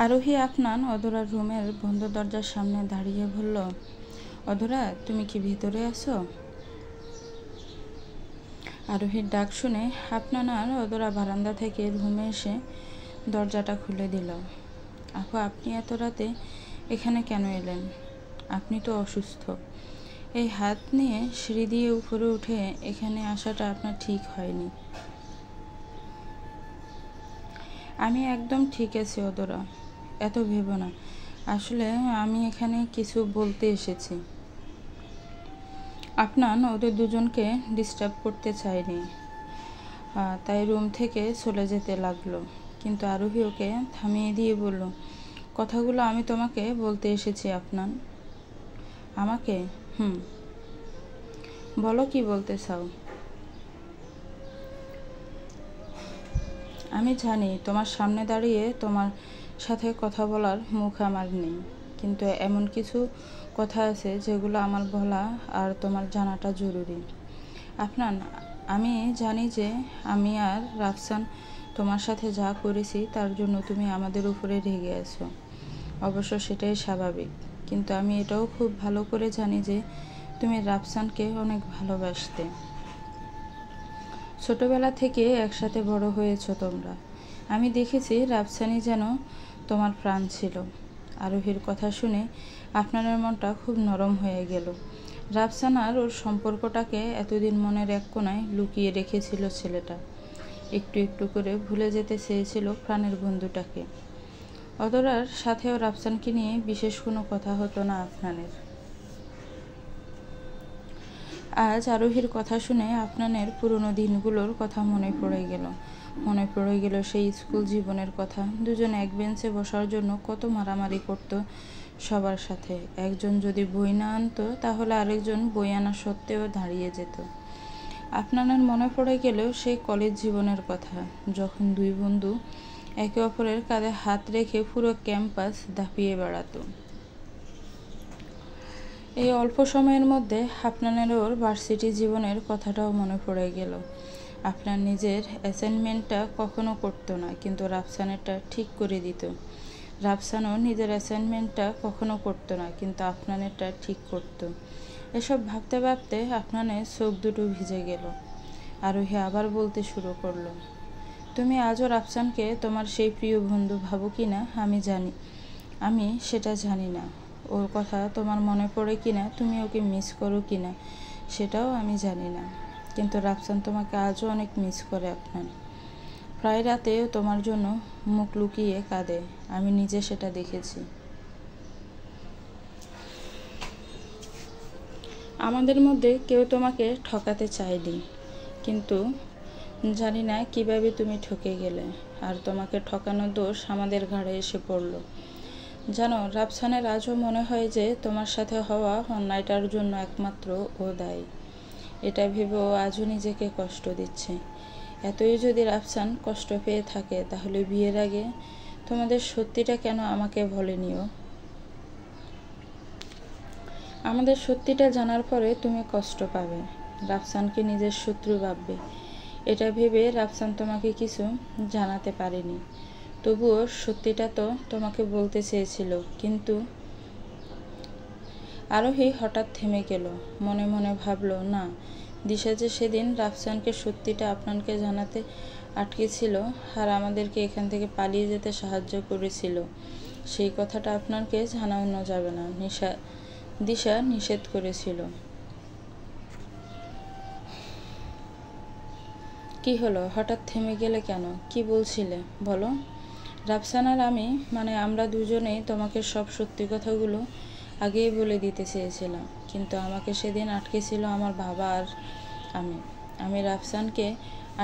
আরোহী আফনান অধরার রুমের বন্ধ দরজার সামনে দাঁড়িয়ে বলল, অধরা, তুমি কি ভিতরে আছো? আরোহীর ডাক শুনে আফনান আর অধরা বারান্দা থেকে রুমে এসে দরজাটা খুলে দিল। আপু, আপনি এত রাতে এখানে কেন এলেন? আপনি তো অসুস্থ। এই হাত নিয়ে সিঁড়ি দিয়ে উপরে উঠে এখানে আসাটা আপনার ঠিক হয়নি। আমি একদম ঠিক আছি অধরা, এত ভেবো না। আসলে আমি এখানে কিছু বলতে এসেছি। আফনান ওদের দুজনকে ডিস্টার্ব করতে চায়নি, তাই রুম থেকে চলে যেতে লাগলো। কিন্তু আরোহী ওকে থামিয়ে দিয়ে বলল, কথাগুলো আমি তোমাকে বলতে এসেছি আফনান। আমাকে? বলো, কি বলতে চাও? আমি জানি তোমার সামনে দাঁড়িয়ে তোমার সাথে কথা বলার মুখ আমার নেই, কিন্তু এমন কিছু কথা আছে যেগুলো আমার বলা আর তোমার জানাটা জরুরি। আফনান, আমি জানি যে আমি আর রাফসান তোমার সাথে যা করেছি তার জন্য তুমি আমাদের উপরে রেগে আছো। অবশ্য সেটাই স্বাভাবিক, কিন্তু আমি এটাও খুব ভালো করে জানি যে তুমি রাফসানকে অনেক ভালোবাসতে। ছোটবেলা থেকে একসাথে বড় হয়েছো তোমরা। আমি দেখেছি রাফসানই যেন তোমার প্রাণ ছিল। আরোহীর কথা শুনে আপনার মনটা খুব নরম হয়ে গেল। রাফসান আর ওর সম্পর্কটাকে এতদিন মনের এক কোণায় লুকিয়ে রেখেছিল ছেলেটা। একটু একটু করে ভুলে যেতে চেয়েছিল প্রাণের বন্ধুটাকে। অধরার সাথেও রাফসানকে নিয়ে বিশেষ কোনো কথা হতো না আপনাদের। আজ আরোহীর কথা শুনে আপনাদের পুরনো দিনগুলোর কথা মনে পড়ে গেল সেই স্কুল জীবনের কথা। দুজন এক বেঞ্চে বসার জন্য কত মারামারি করত সবার সাথে। একজন যদি বই না আনতো তাহলে আরেকজন বই আনা সত্ত্বেও দাঁড়িয়ে যেত। আপনাদের মনে পড়ে গেলেও সেই কলেজ জীবনের কথা, যখন দুই বন্ধু একে অপরের কাঁধে হাত রেখে পুরো ক্যাম্পাস দাপিয়ে বেড়াতো। এই অল্প সময়ের মধ্যে আপনাদের ওর ভার্সিটি জীবনের কথাটাও মনে পড়ে গেল। আপনার নিজের অ্যাসাইনমেন্টটা কখনো করতো না, কিন্তু রাফসানেরটা ঠিক করে দিত। রাফসানও নিজের অ্যাসাইনমেন্টটা কখনো করতো না, কিন্তু আপনাদেরটা ঠিক করতো। এসব ভাবতে ভাবতে আপনাদের চোখ দুটো ভিজে গেল। আরোহী আবার বলতে শুরু করলো, তুমি আজও রাফসানকে তোমার সেই প্রিয় বন্ধু ভাবো কি না আমি জানি। আমি সেটা জানি না। ওর কথা তোমার মনে পড়ে কিনা, তুমি ওকে মিস করো কিনা সেটাও আমি জানি না। কিন্তু রাফসান তোমাকে আজও অনেক মিস করে আপনার। প্রায় রাতেও তোমার জন্য মুখ লুকিয়ে কাঁদে, আমি নিজে সেটা দেখেছি। আমাদের মধ্যে কেউ তোমাকে ঠকাতে চায়নি, কিন্তু জানি না কিভাবে তুমি ঠকে গেলে, আর তোমাকে ঠকানোর দোষ আমাদের ঘাড়ে এসে পড়লো। জানো, রাফসানের আজও মনে হয় যে তোমার সাথে হওয়া অন্যায়টার জন্য একমাত্র ও দায়ী। এটা ভেবে ও আজও নিজেকে কষ্ট দিচ্ছে। এতই যদি রাফসান কষ্ট পেয়ে থাকে, তাহলে বিয়ের আগে তোমাদের সত্যিটা কেন আমাকে বলেনি ও? আমাদের সত্যিটা জানার পরে তুমি কষ্ট পাবে, রাফসানকে নিজের শত্রু ভাববে। এটা ভেবে রাফসান তোমাকে কিছু জানাতে পারেনি। তবুও সত্যিটা তো তোমাকে বলতে চেয়েছিল। কিন্তু আরোহী হঠাৎ থেমে গেল। মনে মনে ভাবল, না, দিশা যে সেদিন রাফসানকে সত্যিটা আপনাকে জানাতে আটকেছিল আর আমাদেরকে এখান থেকে পালিয়ে যেতে সাহায্য করেছিল, সেই কথাটা আপনাকে জানানো যাবে না, দিশা নিষেধ করেছিল। কি হলো, হঠাৎ থেমে গেলে কেন? কি বলছিলে বলো? রাফসান আর আমি, মানে আমরা দুজনেই তোমাকে সব সত্যি কথাগুলো আগেই বলে দিতে চেয়েছিলাম, কিন্তু আমাকে সেদিন আটকেছিল আমার বাবা আর আমি রাফসানকে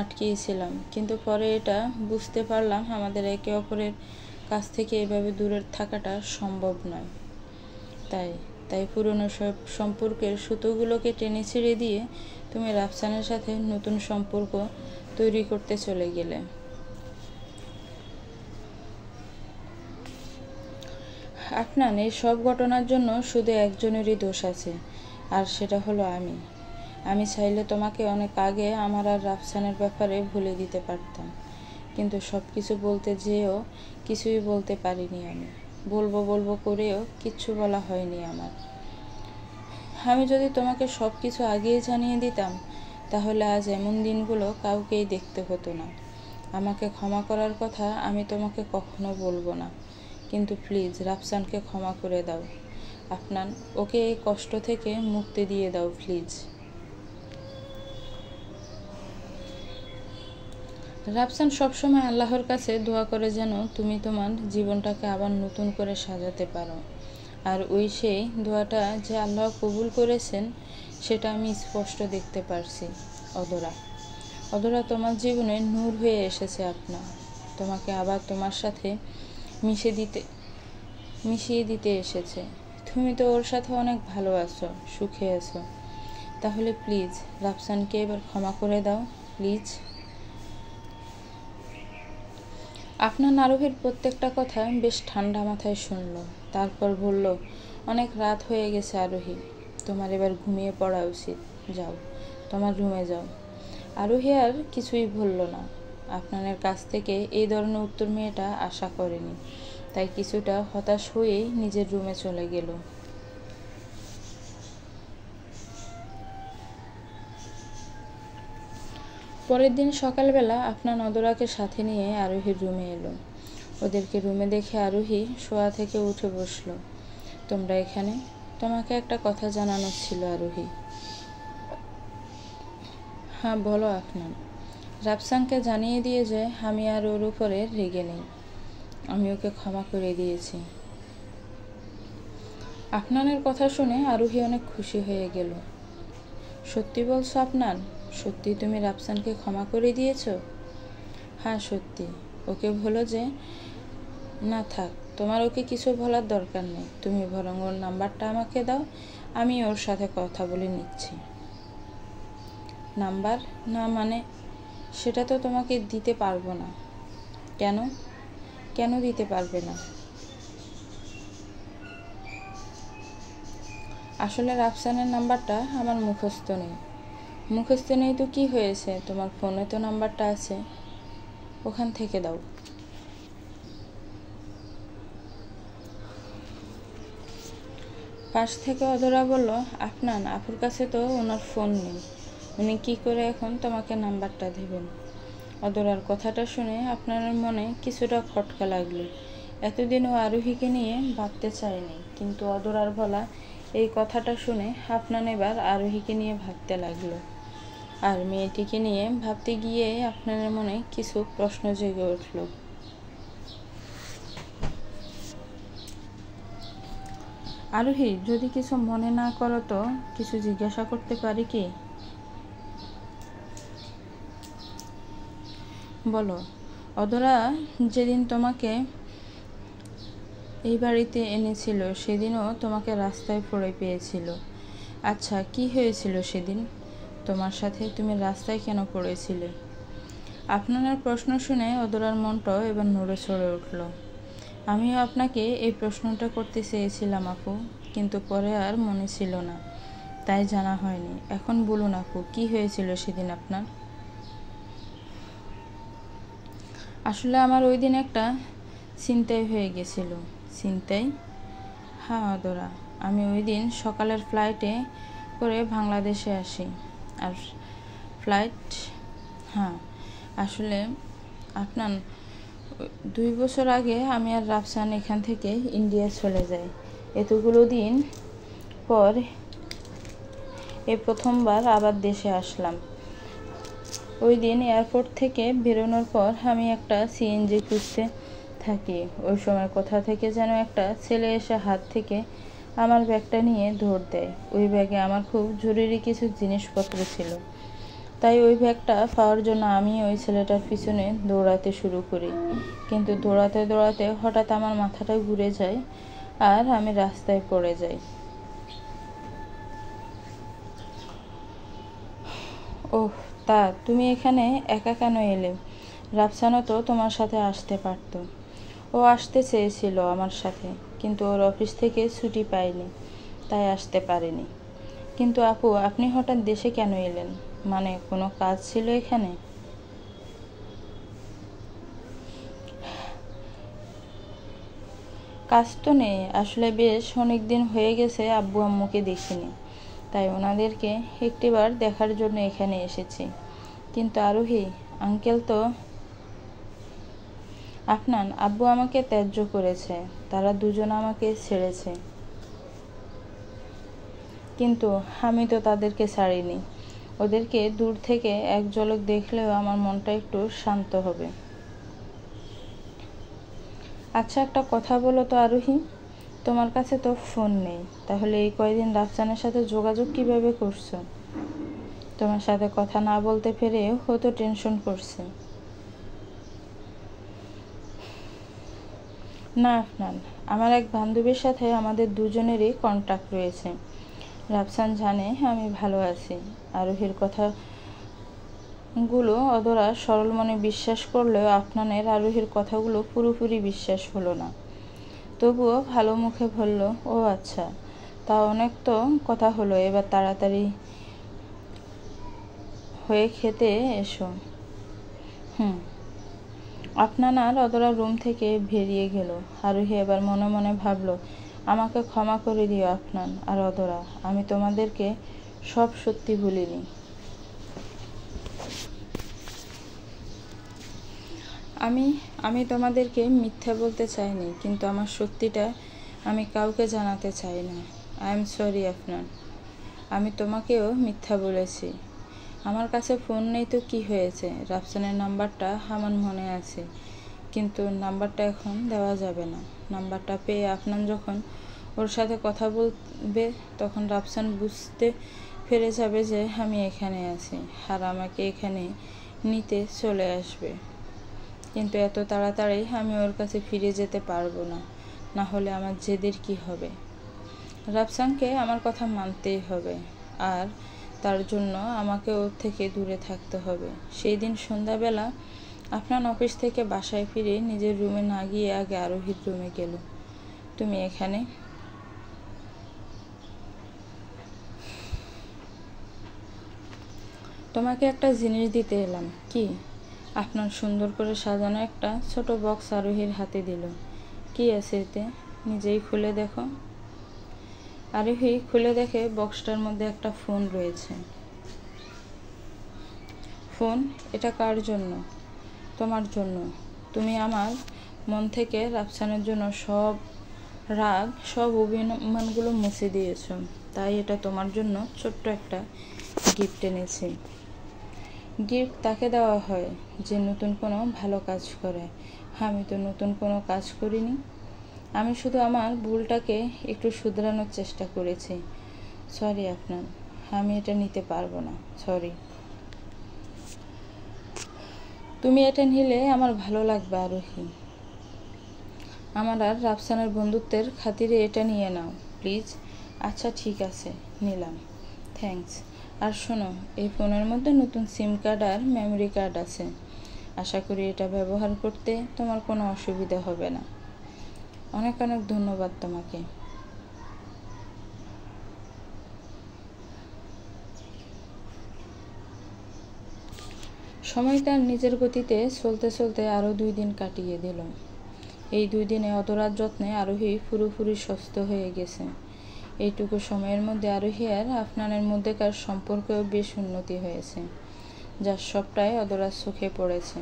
আটকিয়েছিলাম। কিন্তু পরে এটা বুঝতে পারলাম আমাদের একে অপরের কাছ থেকে এভাবে দূরে থাকাটা সম্ভব নয়। তাই পুরনো সব সম্পর্কের সুতোগুলোকে টেনে ছিঁড়ে দিয়ে তুমি রাফসানের সাথে নতুন সম্পর্ক তৈরি করতে চলে গেলে। আপনার এই সব ঘটনার জন্য শুধু একজনেরই দোষ আছে, আর সেটা হলো আমি চাইলে তোমাকে অনেক আগে আমার আর রাফসানের ব্যাপারে ভুলে দিতে পারতাম, কিন্তু সব কিছু বলতে যেয়েও কিছুই বলতে পারিনি আমি। বলবো বলবো করেও কিচ্ছু বলা হয়নি আমার। আমি যদি তোমাকে সব কিছু আগেই জানিয়ে দিতাম, তাহলে আজ এমন দিনগুলো কাউকেই দেখতে হতো না। আমাকে ক্ষমা করার কথা আমি তোমাকে কখনো বলবো না, কিন্তু প্লিজ রাফসানকে ক্ষমা করে দাও। আপনার ওকে এই কষ্ট থেকে মুক্তি দিয়ে দাও প্লিজ। রাফসান সবসময় আল্লাহর কাছে দোয়া করে যেন তুমি তোমার জীবনটাকে আবার নতুন করে সাজাতে পারো। আর ওই সেই দোয়াটা যে আল্লাহ কবুল করেছেন, সেটা আমি স্পষ্ট দেখতে পারছি। অদরা তোমার জীবনে নূর হয়ে এসেছে আপনার। তোমাকে আবার তোমার সাথে মিশিয়ে দিতে এসেছে। তুমি তো ওর সাথে অনেক ভালো আছো, সুখে আছো। তাহলে প্লিজ রাফসানকে এবার ক্ষমা করে দাও প্লিজ। আপনার আরোহীর প্রত্যেকটা কথা বেশ ঠান্ডা মাথায় শুনল। তারপর বলল, অনেক রাত হয়ে গেছে আরোহী, তোমার এবার ঘুমিয়ে পড়া উচিত। যাও, তোমার রুমে যাও। আরোহী আর কিছুই বলল না। আপনার কাছ থেকে এই ধরনের উত্তর মেয়েটা আশা করেনি, তাই কিছুটা হতাশ হয়েই নিজের রুমে চলে গেল। পরের দিন সকালবেলা আপনার অদরাকে সাথে নিয়ে আরোহীর রুমে এলো। ওদেরকে রুমে দেখে আরোহী শোয়া থেকে উঠে বসল। তোমরা এখানে? তোমাকে একটা কথা জানানোর ছিল আরোহী। হ্যাঁ বলো আপনার। রাফসানকে জানিয়ে দিয়ে যে আমি আর ওর উপরে রেগে নেই, আমি ওকে ক্ষমা করে দিয়েছি। আপনানের কথা শুনে আরোহী অনেক খুশি হয়ে গেল। সত্যি বলছো আপনার? সত্যি তুমি রাফসানকে ক্ষমা করে দিয়েছো? হ্যাঁ সত্যি। ওকে বলো যে না থাক, তোমার ওকে কিছু বলার দরকার নেই। তুমি বরং ওর নাম্বারটা আমাকে দাও, আমি ওর সাথে কথা বলে নিচ্ছি। নাম্বার? না মানে সেটা তো তোমাকে দিতে পারবো না। কেন? কেন দিতে পারবে না? আসলে রাফসানের নাম্বারটা আমার মুখস্থ নেই। মুখস্থ নেই তো কি হয়েছে, তোমার ফোনে তো নাম্বারটা আছে, ওখান থেকে দাও। পাশ থেকে অদরা বলল, আপনার আপুর কাছে তো ওনার ফোন নেই, উনি কি করে এখন তোমাকে নাম্বারটা দেবেন? অদরার কথাটা শুনে আপনার মনে কিছুটা খটকা লাগলো। এতদিন ও আরোহীকে নিয়ে ভাবতে চায়নি, কিন্তু অদরার বলা এই কথাটা শুনে আপনার এবার আরোহীকে নিয়ে ভাবতে লাগলো। আর মেয়েটিকে নিয়ে ভাবতে গিয়ে আপনার মনে কিছু প্রশ্ন জেগে উঠল। আরোহী, যদি কিছু মনে না করো তো কিছু জিজ্ঞাসা করতে পারি কি? বলো। অদরা যেদিন তোমাকে এই বাড়িতে এনেছিল সেদিনও তোমাকে রাস্তায় পড়ে পেয়েছিল। আচ্ছা, কি হয়েছিল সেদিন তোমার সাথে? তুমি রাস্তায় কেন পড়েছিলে? আপনার প্রশ্ন শুনে অদরার মনটাও এবার নড়ে চড়ে উঠল। আমিও আপনাকে এই প্রশ্নটা করতে চেয়েছিলাম আপু, কিন্তু পরে আর মনে ছিল না, তাই জানা হয়নি। এখন বলুন আপু, কি হয়েছিল সেদিন আপনার? আসলে আমার ওই দিন একটা ছিনতাই হয়ে গেছিল। ছিনতাই? হ্যাঁ অদরা, আমি ওই দিন সকালের ফ্লাইটে করে বাংলাদেশে আসি। আর ফ্লাইট? হ্যাঁ আসলে আপনার 2 বছর আগে আমি আর রাফসান এখান থেকে ইন্ডিয়া চলে যাই। এতগুলো দিন পর এই প্রথমবার আবার দেশে আসলাম। ওই দিন এয়ারপোর্ট থেকে বেরোনোর পর আমি একটা সিএনজি খুঁজতে থাকি। ওই সময় কোথা থেকে যেন একটা ছেলে এসে হাত থেকে আমার ব্যাগটা নিয়ে দৌড় দেয়। ওই ব্যাগে আমার খুব জরুরি কিছু জিনিসপত্র ছিল, তাই ওই ব্যাগটা পাওয়ার জন্য আমি ওই ছেলেটার পিছনে দৌড়াতে শুরু করি। কিন্তু দৌড়াতে দৌড়াতে হঠাৎ আমার মাথাটা ঘুরে যায় আর আমি রাস্তায় পড়ে যাই। ওহ, তা তুমি এখানে একা কেন এলে? রাফসানও তো তোমার সাথে আসতে পারতো। ও আসতে চেয়েছিল আমার সাথে, কিন্তু ওর অফিস থেকে ছুটি পায়নি, তাই আসতে পারেনি। কিন্তু আপু, আপনি হঠাৎ দেশে কেন এলেন? মানে কোনো কাজ ছিল এখানে? কাজ তো নেই, আসলে বেশ অনেক দিন হয়ে গেছে আব্বু আম্মুকে দেখিনি, তাই ওনাদেরকে একটিবার দেখার জন্য এখানে এসেছি। কিন্তু আরোহী আঙ্কেল তো আফনান, আব্বু আমাকে ত্যায্য করেছে, তারা দুজন আমাকে ছেড়েছে, কিন্তু আমি তো তাদেরকে ছাড়িনি। ওদেরকে দূর থেকে এক ঝলক দেখলেও আমার মনটা একটু শান্ত হবে। আচ্ছা, একটা কথা বলো তো আরোহী, তোমার কাছে তো ফোন নেই, তাহলে এই কয়দিন রাফসানের সাথে যোগাযোগ কিভাবে করছো? তোমার সাথে কথা না বলতে পেরে ও তো টেনশন করছে। না আফনান, আমার এক বান্ধবীর সাথে আমাদের দুজনেরই কন্ট্যাক্ট রয়েছে। রাফসান জানে আমি ভালো আছি। আরোহীর কথাগুলো অধরা সরল মনে বিশ্বাস করলেও আফনানের আরোহীর কথাগুলো পুরোপুরি বিশ্বাস হলো না। তবুও ভালো মুখে বলল, ও আচ্ছা, তা অনেক তো কথা হলো, এবার তাড়াতাড়ি হয়ে খেতে এসো। আফনান আর অধরা রুম থেকে বেরিয়ে গেল। আরোহী এবার মনে মনে ভাবল, আমাকে ক্ষমা করে দিও আফনান আর অধরা, আমি তোমাদেরকে সব সত্যি বলিনি। আমি তোমাদেরকে মিথ্যা বলতে চাইনি, কিন্তু আমার সত্যিটা আমি কাউকে জানাতে চাই না। আই এম সরি আফনান, আমি তোমাকেও মিথ্যা বলেছি। আমার কাছে ফোন নেই তো কি হয়েছে, রাফসানের নাম্বারটা আমার মনে আছে, কিন্তু নাম্বারটা এখন দেওয়া যাবে না। নাম্বারটা পেয়ে আফনান যখন ওর সাথে কথা বলবে, তখন রাফসান বুঝতে পেরে যাবে যে আমি এখানে আছি আর আমাকে এখানে নিতে চলে আসবে। কিন্তু এত তাড়াতাড়ি আমি ওর কাছে ফিরে যেতে পারবো না, না হলে আমার জেদের কি হবে। রাফসানকে আমার কথা মানতেই হবে, আর তার জন্য আমাকে ওর থেকে দূরে থাকতে হবে। সেই দিন সন্ধ্যাবেলা আফনান অফিস থেকে বাসায় ফিরে নিজের রুমে না গিয়ে আগে আরোহীর রুমে গেল। তুমি এখানে? তোমাকে একটা জিনিস দিতে এলাম। কি? আফনান সুন্দর করে সাজানো একটা ছোট বক্স আরোহীর হাতে দিল। কি আছে এতে? নিজেই খুলে দেখো। আরোহী খুলে দেখে বক্সটার মধ্যে একটা ফোন রয়েছে। ফোন? এটা কার জন্য? তোমার জন্য। তুমি আমার মন থেকে রাফসানের জন্য সব রাগ, সব অভিমানগুলো মুছে দিয়েছ, তাই এটা তোমার জন্য ছোট্ট একটা গিফট এনেছি। গিফট তাকে দেওয়া হয় যে নতুন কোনো ভালো কাজ করে। আমি তো নতুন কোনো কাজ করিনি, আমি শুধু আমার ভুলটাকে একটু শুধরানোর চেষ্টা করেছি। সরি আফনান, আমি এটা নিতে পারবো না, সরি। তুমি এটা নিলে আমার ভালো লাগবে আরোহী। আমার আর রাফসানের বন্ধুত্বের খাতিরে এটা নিয়ে নাও প্লিজ। আচ্ছা ঠিক আছে, নিলাম, থ্যাঙ্কস। আর শোনো, এই ফোনের মধ্যে নতুন সিম কার্ড আর মেমোরি কার্ড আছে, আশা করি এটা ব্যবহার করতে তোমার কোনো অসুবিধা হবে না। অনেক অনেক ধন্যবাদ তোমাকে। সময় তার নিজের গতিতে চলতে চলতে আরও 2 দিন কাটিয়ে দিল। এই 2 দিনে অধরার যত্নে আরোহী পুরোপুরি সুস্থ হয়ে গেছে। এইটুকু সময়ের মধ্যে আরোহী আর আফনানের মধ্যেকার সম্পর্কেও বেশ উন্নতি হয়েছে, যার সবটাই অধরার চোখে পড়েছে।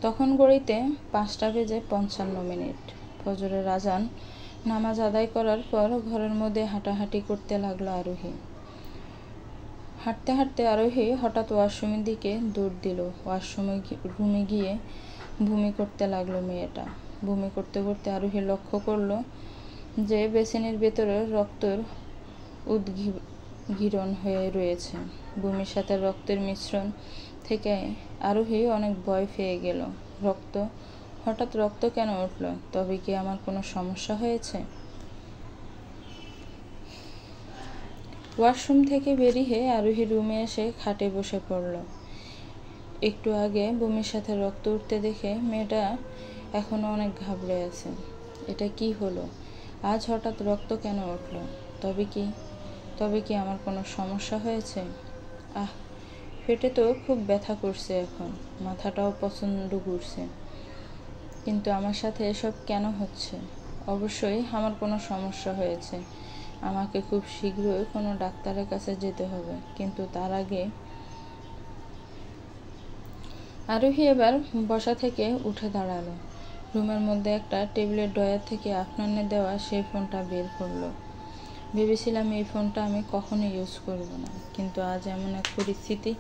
তখন ঘড়িতে 5:55। ফজরের আজান নামাজ আদায় করার পর ঘরের মধ্যে হাঁটাহাঁটি করতে লাগলো আরোহী। হাঁটতে হাঁটতে আরোহী হঠাৎ ওয়াশরুমের দিকে দৌড় দিল। রুমে গিয়ে বমি করতে লাগলো মেয়েটা। বমি করতে করতে আরোহী লক্ষ্য করলো যে বেসিনের ভেতরে রক্তের উদ্গীরণ হয়ে রয়েছে। বমির সাথে রক্তের মিশ্রণ থেকে আরোহী অনেক ভয় পেয়ে গেল। হঠাৎ রক্ত কেন উঠল? তবে কি আমার কোনো সমস্যা হয়েছে? ওয়াশরুম থেকে বেরিয়ে আরোহী রুমে এসে খাটে বসে পড়ল। একটু আগে বমির সাথে রক্ত উঠতে দেখে মেয়েটা এখনো অনেক ঘাবড়ে আছে। এটা কি হলো? আজ হঠাৎ রক্ত কেন উঠল? তবে কি আমার কোনো সমস্যা হয়েছে? পেটে তো খুব ব্যথা করছে, এখন মাথাটাও প্রচণ্ড ঘুরছে, কিন্তু আমার সাথে এসব কেন হচ্ছে? অবশ্যই আমার কোনো সমস্যা হয়েছে, আমাকে খুব শীঘ্রই কোনো ডাক্তারের কাছে যেতে হবে, কিন্তু তার আগে আরোহী এবার বসা থেকে উঠে দাঁড়ালো। রুমের মধ্যে একটা টেবিলের ড্রয়ার থেকে আফনানের দেওয়া সেই ফোনটা বের করলো। ভেবেছিলাম এই ফোনটা আমি কখনো ইউজ করব না, কিন্তু আজ এমন এক পরিস্থিতি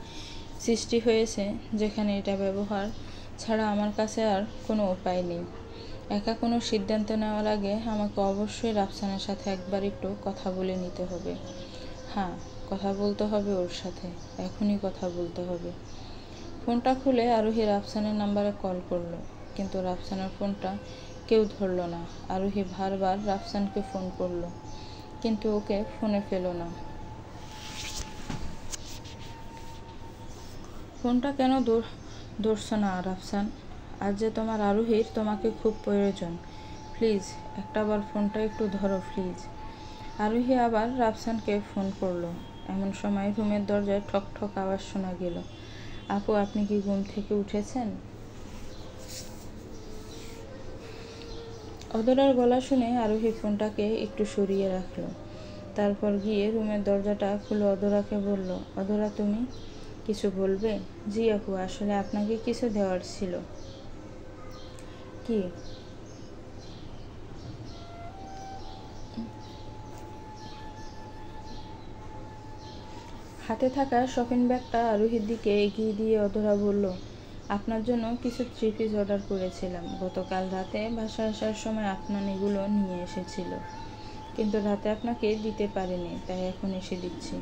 সৃষ্টি হয়েছে যেখানে এটা ব্যবহার ছাড়া আমার কাছে আর কোনো উপায় নেই। একা কোনো সিদ্ধান্ত নেওয়ার আগে আমাকে অবশ্যই রাফসানের সাথে একবার একটু কথা বলে নিতে হবে। হ্যাঁ, কথা বলতে হবে ওর সাথে, এখনই কথা বলতে হবে। ফোনটা খুলে আরোহী রাফসানের নাম্বারে কল করলো, কিন্তু রাফসানের ফোনটা কেউ ধরলো না। আরোহী বারবার রাফসানকে ফোন করলো, কিন্তু ওকে ফোনে পেল না। ফোনটা কেন ধরছো না রাফসান? আজ যে তোমার আরোহীর তোমাকে খুব প্রয়োজন, প্লিজ একটাবার ফোনটা একটু ধরো প্লিজ। আরোহী আবার রাফসানকে ফোন করলো। এমন সময় রুমের দরজায় ঠক ঠক আওয়াজ শোনা গেল। আপু, আপনি কি ঘুম থেকে উঠেছেন? অধরার গলা শুনে আরোহী ফোনটাকে একটু সরিয়ে রাখলো। তারপর গিয়ে রুমের দরজাটা খুলে অধরাকে বলল, অধরা তুমি কিছু বলবে? জি আপু, আসলে আপনাকে কিছু দেওয়ার ছিল। কি? হাতে থাকা শপিং ব্যাগটা আরোহীর দিকে এগিয়ে দিয়ে অধরা বলল, আপনার জন্য কিছু 3 পিস অর্ডার করেছিলাম। গতকাল রাতে বাসায় আসার সময় আপনার এগুলো নিয়ে এসেছিল, কিন্তু রাতে আপনাকে দিতে পারিনি, তাই এখন এসে দিচ্ছি।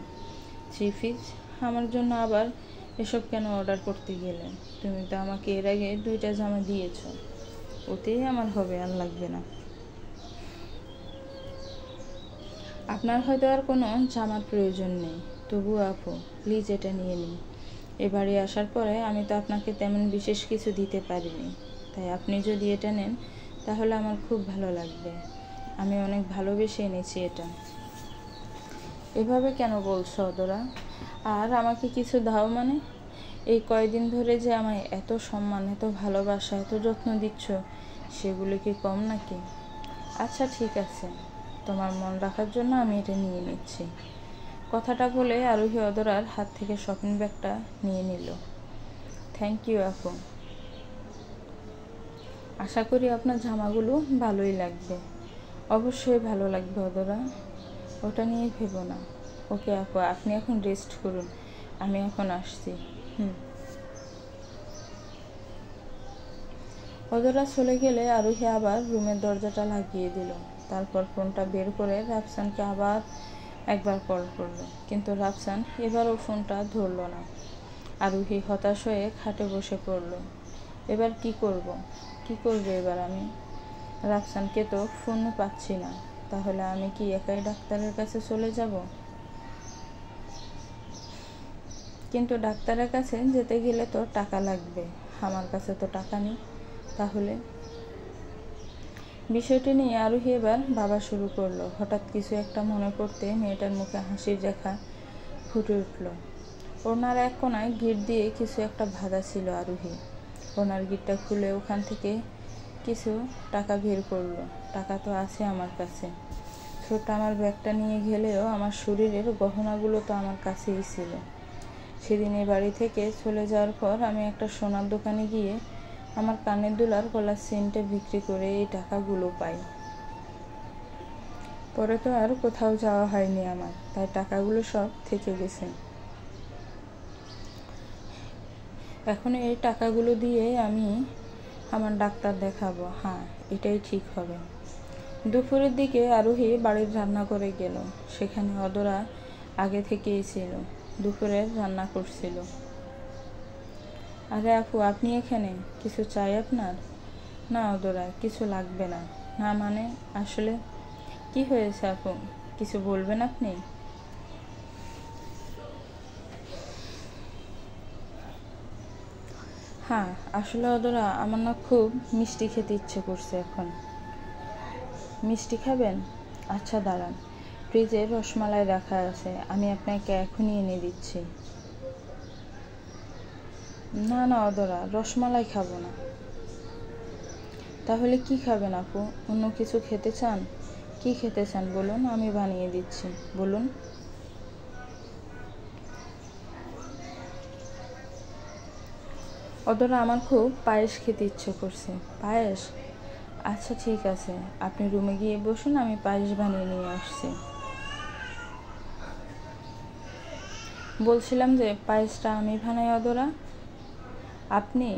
3 পিস? আমার জন্য আবার এসব কেন অর্ডার করতে গেলেন? তুমি তো আমাকে এর আগে 2টা জামা দিয়েছ, ওতেই আমার হবে, আর লাগবে না। আপনার হয়তো আর কোনো জামার প্রয়োজন নেই, তবু আপু প্লিজ এটা নিয়ে নিন। এবারে আসার পরে আমি তো আপনাকে তেমন বিশেষ কিছু দিতে পারিনি, তাই আপনি যদি এটা নেন তাহলে আমার খুব ভালো লাগবে। আমি অনেক ভালোবেসে এনেছি এটা। এভাবে কেন বলছো অধরা? আর আমাকে কিছু দাও মানে? এই কয়দিন ধরে যে আমায় এত সম্মান, এত ভালোবাসা, এত যত্ন দিচ্ছ, সেগুলো কি কম নাকি? আচ্ছা ঠিক আছে, তোমার মন রাখার জন্য আমি এটা নিয়ে নিচ্ছি। কথাটা বলে আরোহী অধরার হাত থেকে শপিং ব্যাগটা নিয়ে নিল। থ্যাংক ইউ আপু, আশা করি আপনার জামাগুলো ভালোই লাগবে। অবশ্যই ভালো লাগবে অধরা, ওটা নিয়ে ভেবো না। ওকে আপু, আপনি এখন রেস্ট করুন, আমি এখন আসছি। অধরা চলে গেলে আরোহী আবার রুমের দরজাটা লাগিয়ে দিল। তারপর ফোনটা বের করে রাফসানকে আবার একবার কল করলো, কিন্তু রাফসান এবারও ফোনটা ধরলো না। আরোহী হতাশ হয়ে খাটে বসে পড়ল। এবার কি করবে এবার আমি? রাফসানকে তো ফোনও পাচ্ছি না, তাহলে আমি কি একাই ডাক্তারের কাছে চলে যাব? কিন্তু ডাক্তারের কাছে যেতে গেলে তো টাকা লাগবে, আমার কাছে তো টাকা নেই। তাহলে বিষয়টি নিয়ে আরোহী এবার ভাবা শুরু করলো। হঠাৎ কিছু একটা মনে পড়তে মেয়েটার মুখে হাসির রেখা ফুটে উঠল। ওনার এক কোনায় গিট দিয়ে কিছু একটা বাঁধা ছিল। আরোহী ওনার গিটটা খুলে ওখান থেকে কিছু টাকা বের করলো। টাকা তো আছে আমার কাছে, ছোট আমার ব্যাগটা নিয়ে গেলেও আমার শরীরের গহনাগুলো তো আমার কাছেই ছিল। সেদিন এই বাড়ি থেকে চলে যাওয়ার পর আমি একটা সোনার দোকানে গিয়ে আমার কানের দুলার গলার চেনটা বিক্রি করে এই টাকাগুলো পাই। পরে তো আর কোথাও যাওয়া হয়নি আমার, তাই টাকাগুলো সব থেকে গেছে। এখন এই টাকাগুলো দিয়ে আমি আমার ডাক্তার দেখাবো। হ্যাঁ, এটাই ঠিক হবে। দুপুরের দিকে আরোহী বাড়ির রান্না করে গেল। সেখানে অধরা আগে থেকেই ছিল, দুপুরের রান্না করছিল। আরে আপু, আপনি এখানে? কিছু চাই আপনার? না অধরা, কিছু লাগবে না। না মানে আসলে কি হয়েছে আপু, কিছু বলবেন আপনি? হ্যাঁ আসলে অধরা, আমার না খুব মিষ্টি খেতে ইচ্ছে করছে এখন। মিষ্টি খাবেন? আচ্ছা দাঁড়ান, ফ্রিজে রসমালাই রাখা আছে, আমি আপনাকে এখনই এনে দিচ্ছি। না না অধরা, রসমালাই খাবো না। তাহলে কি খাবেন আপু? অন্য কিছু খেতে চান? কি খেতে চান বলুন, আমি বানিয়ে দিচ্ছি, বলুন। অদরা, আমার খুব পায়েস খেতে ইচ্ছে করছে। পায়েস? আচ্ছা ঠিক আছে, আপনি রুমে গিয়ে বসুন, আমি পায়েস বানিয়ে নিয়ে আসছি। বলছিলাম যে পায়েসটা আমি বানাই অদরা। আপনি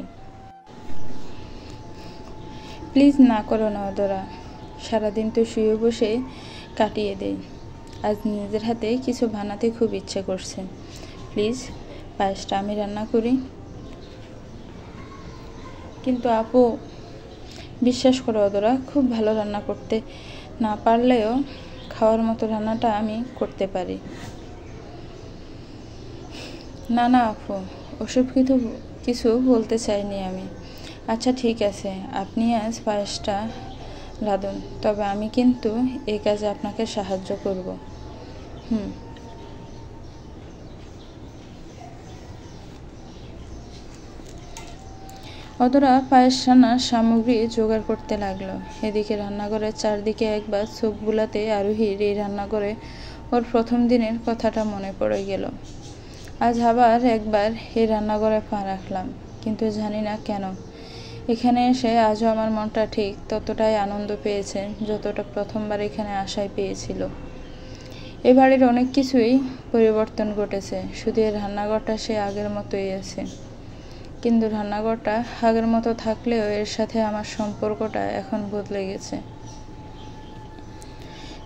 প্লিজ না করো না অদরা, সারাদিন তো শুয়ে বসে কাটিয়ে দেই, আজ নিজের হাতে কিছু বানাতে খুব ইচ্ছে করছে। প্লিজ পায়েসটা আমি রান্না করি। কিন্তু আপু, বিশ্বাস করো অদরা, খুব ভালো রান্না করতে না পারলেও খাওয়ার মতো রান্নাটা আমি করতে পারি। না না আপু, ওসব কিছু বলতে চাইনি আমি। আচ্ছা ঠিক আছে, আপনি আজ পায়েসটা রাঁধুন, তবে আমি কিন্তু এই কাজে আপনাকে সাহায্য করব। অদরা পায়েস রান্নার সামগ্রী জোগাড় করতে লাগলো। এদিকে রান্নাঘরের চারদিকে একবার চোখ বুলাতে আরোহীর এই রান্নাঘরে ওর প্রথম দিনের কথাটা মনে পড়ে গেল। আজ আবার একবার এই রান্নাঘরে পা রাখলাম, কিন্তু জানি না কেন এখানে এসে আজও আমার মনটা ঠিক ততটাই আনন্দ পেয়েছে যতটা প্রথমবার এখানে আসায় পেয়েছিল। এ বাড়ির অনেক কিছুই পরিবর্তন ঘটেছে, শুধু এই রান্নাঘরটা সে আগের মতোই আছে। কিন্তু রান্নাঘরটা আগের মতো থাকলেও এর সাথে আমার সম্পর্কটা এখন বদলে গেছে।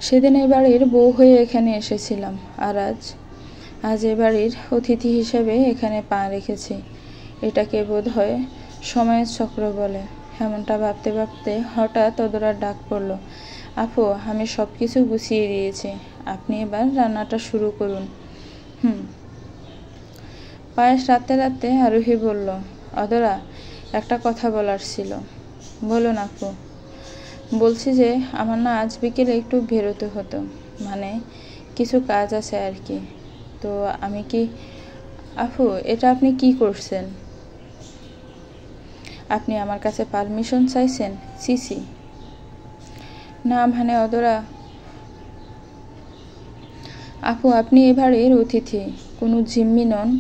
সেদিন এই বাড়ির বউ হয়ে এখানে এসেছিলাম, আর আজ এ বাড়ির অতিথি হিসেবে এখানে পা রেখেছি। এটাকে বোধহয় সময়ের চক্র বলে। এমনটা ভাবতে ভাবতে হঠাৎ অদরার ডাক পড়ল। আপু, আমি সব কিছু গুছিয়ে দিয়েছি, আপনি এবার রান্নাটা শুরু করুন। পায়েস রাঁধতে রাঁধতে আরোহী বলল, অদরা, একটা কথা বলার ছিল। বলুন আপু। বলছি যে আমার না আজ বিকেলে একটু বেরোতে হতো, মানে কিছু কাজ আছে আর কি। তো আমি কি? আপু, এটা আপনি কি করছেন? আপনি আমার কাছে পারমিশন চাইছেন? সিসি না, মানে অদরা আপু, আপনি এ বাড়ির অতিথি, কোনো জিম্মি নন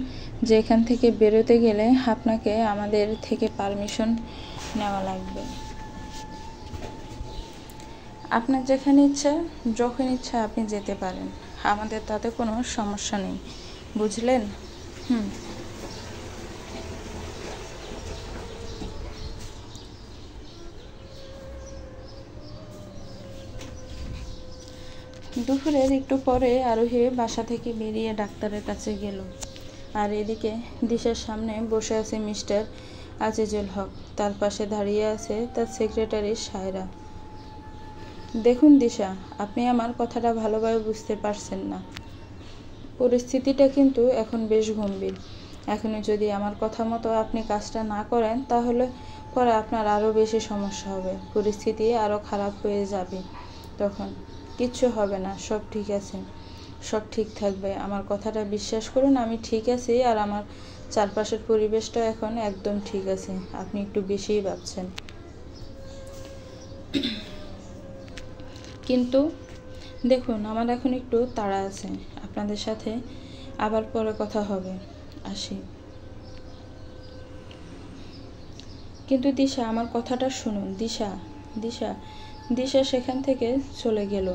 যে এখান থেকে বেরোতে গেলে আপনাকে আমাদের থেকে পারমিশন নেওয়া লাগবে। আপনার যেখানে ইচ্ছা যখন ইচ্ছা আপনি যেতে পারেন, আমাদের তাতে কোনো সমস্যা নেই, বুঝলেন? দুপুরের একটু পরে আরোহী বাসা থেকে বেরিয়ে ডাক্তারের কাছে গেল। আর এদিকে দিশার সামনে বসে আছে মিস্টার আজিজুল হক, তার পাশে দাঁড়িয়ে আছে তার সেক্রেটারি সায়রা। দেখুন দিশা, আপনি আমার কথাটা ভালোভাবে বুঝতে পারছেন না। পরিস্থিতিটা কিন্তু এখন বেশ গম্ভীর। এখনই যদি আমার কথা মতো আপনি কাজটা না করেন তাহলে পরে আপনার আরও বেশি সমস্যা হবে, পরিস্থিতি আরও খারাপ হয়ে যাবে। তখন কিচ্ছু হবে না, সব ঠিক আছে, সব ঠিক থাকবে, আমার কথাটা বিশ্বাস করুন। আমি ঠিক আছি, আর আমার চারপাশের পরিবেশটা এখন একদম ঠিক আছে। আপনি একটু বেশিই ভাবছেন। কিন্তু দেখুন, আমার এখন একটু তাড়া আছে, আপনাদের সাথে আবার পরে কথা হবে, আসি। কিন্তু দিশা, আমার কথাটা শুনুন। দিশা দিশা দিশা সেখান থেকে চলে গেল।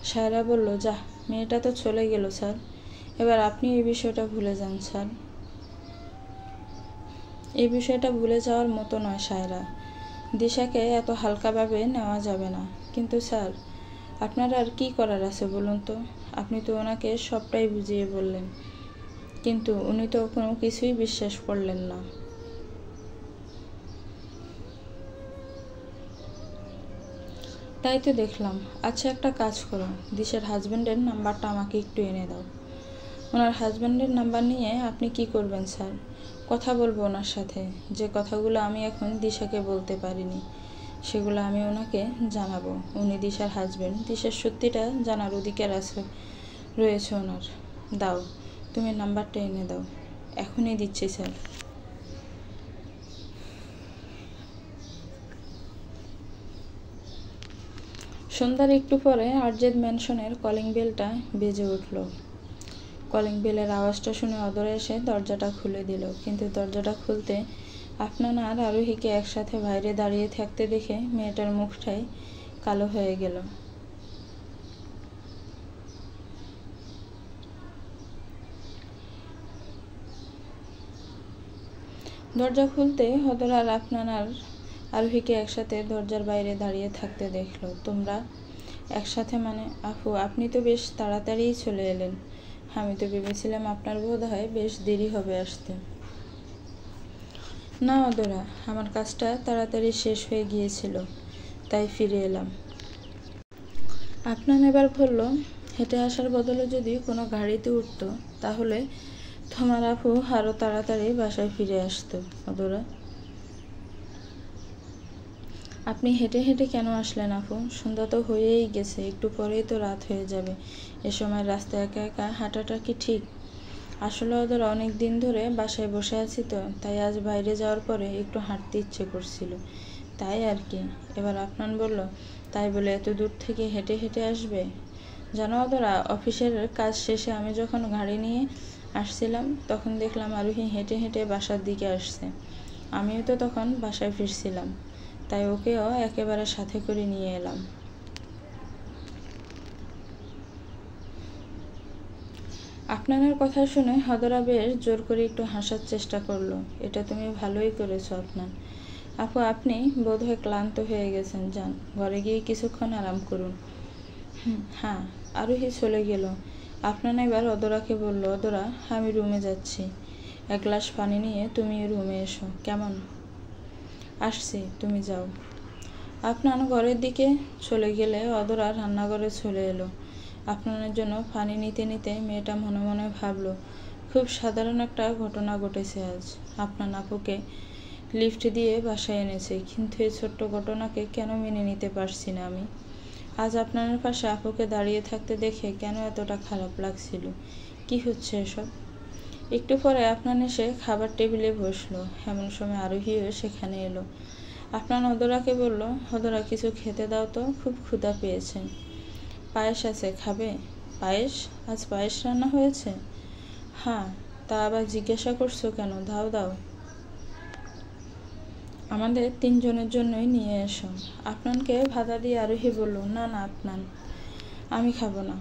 সায়রা বলল, যা, মেয়েটা তো চলে গেল স্যার, এবার আপনি এই বিষয়টা ভুলে যান স্যার। এই বিষয়টা ভুলে যাওয়ার মতো নয় সায়রা, দিশাকে এত হালকাভাবে নেওয়া যাবে না। কিন্তু স্যার, আপনার আর কি করার আছে বলুন তো? আপনি তো ওনাকে সবটাই বুঝিয়ে বললেন, কিন্তু উনি তো কোনো কিছুই বিশ্বাস করলেন না। তাই তো দেখলাম। আচ্ছা, একটা কাজ করো, দিশার হাজব্যান্ডের নাম্বারটা আমাকে একটু এনে দাও। ওনার হাজব্যান্ডের নাম্বার নিয়ে আপনি কি করবেন স্যার? কথা বলবো ওনার সাথে, যে কথাগুলো আমি এখন দিশাকে বলতে পারিনি সেগুলো আমি ওনাকে জানাবো। উনি দিশার হাজব্যান্ড, দিশার সত্যিটা জানার অধিকার রয়েছে ওনার। দাও, তুমি নাম্বারটা এনে দাও। এখনই দিচ্ছি স্যার। সন্ধ্যার একটু পরে আরজেদ ম্যানশনের কলিং বেলটা বেজে উঠল। কলিং বেলের আওয়াজটা শুনে অদরা এসে দরজাটা খুলে দিল, কিন্তু দরজাটা খুলতে আফনান আর আরোহীকে একসাথে বাইরে দাঁড়িয়ে থাকতে দেখে মেয়েটার মুখটাই কালো হয়ে গেল। দরজা খুলতে অদরা আর আফনান আর আরোহীকে একসাথে দরজার বাইরে দাঁড়িয়ে থাকতে দেখল। তোমরা একসাথে মানে? আপু, আপনি তো বেশ তাড়াতাড়িই চলে এলেন। আমি তো ভেবেছিলাম আপনার বোধ হয় বেশ দেরি হবে আসতে। না অদরা, আমার কাজটা তাড়াতাড়ি শেষ হয়ে গিয়েছিল, তাই ফিরে এলাম। আফনান এবার বলল, হেঁটে আসার বদলে যদি কোনো গাড়িতে উঠতো তাহলে তোমার আপু আরও তাড়াতাড়ি বাসায় ফিরে আসতো। অদরা, আপনি হেঁটে হেঁটে কেন আসলেন আপু? সন্ধ্যা তো হয়েই গেছে, একটু পরেই তো রাত হয়ে যাবে। এ সময় রাস্তায় একা একা হাঁটাটা কি ঠিক? আসলে ওদের অনেক দিন ধরে বাসায় বসে আছি তো, তাই আজ বাইরে যাওয়ার পরে একটু হাঁটতে ইচ্ছে করছিল, তাই আর কি। এবার আফনান বলল, তাই বলে এত দূর থেকে হেঁটে হেঁটে আসবে? জানো ওরা, অফিসের কাজ শেষে আমি যখন গাড়ি নিয়ে আসছিলাম তখন দেখলাম আরোহী হেঁটে হেঁটে বাসার দিকে আসছে। আমিও তো তখন বাসায় ফিরছিলাম, তাই ওকেও একেবারে সাথে করে নিয়ে এলাম। আফনানের কথা শুনে হদরা বেশ জোর করে একটু হাসার চেষ্টা করলো। এটা তুমি ভালোই করেছো আফনান। আপু, আপনি বোধহয় ক্লান্ত হয়ে গেছেন, যান ঘরে গিয়ে কিছুক্ষণ আরাম করুন। হ্যাঁ। আরোহী চলে গেল। আফনান এবার অদরাকে বলল, অদরা, আমি রুমে যাচ্ছি, এক গ্লাস পানি নিয়ে তুমি রুমে এসো, কেমন? আসছি, তুমি যাও। আফনান ঘরের দিকে চলে গেলে অদরা রান্নাঘরে চলে এলো। আফনানের জন্য পানি নিতে নিতে মেয়েটা মনে মনে ভাবল, খুব সাধারণ একটা ঘটনা ঘটেছে আজ। আফনান আপুকে লিফট দিয়ে বাসায় এনেছে, কিন্তু এই ছোট্ট ঘটনাকে কেন মেনে নিতে পারছি না আমি। আজ আপনার পাশে আপুকে দাঁড়িয়ে থাকতে দেখে কেন এতটা খারাপ লাগছিল? কি হচ্ছে এসব? একটু পরে আফনান এসে খাবার টেবিলে বসলো। এমন সময় আরোহীও সেখানে এলো। আফনান অদরাকে বলল, অদরা, কিছু খেতে দাও তো, খুব ক্ষুধা পেয়েছে। পায়েস আছে, খাবে? পায়েস? আজ পায়েস রান্না হয়েছে? হ্যাঁ। তা আবার জিজ্ঞাসা করছো কেন? দাও দাও, আমাদের 3 জনের জন্যই নিয়ে এসো। আফনানকে বাধা দিয়ে আরোহী বলল, না না আফনান, আমি খাবো না।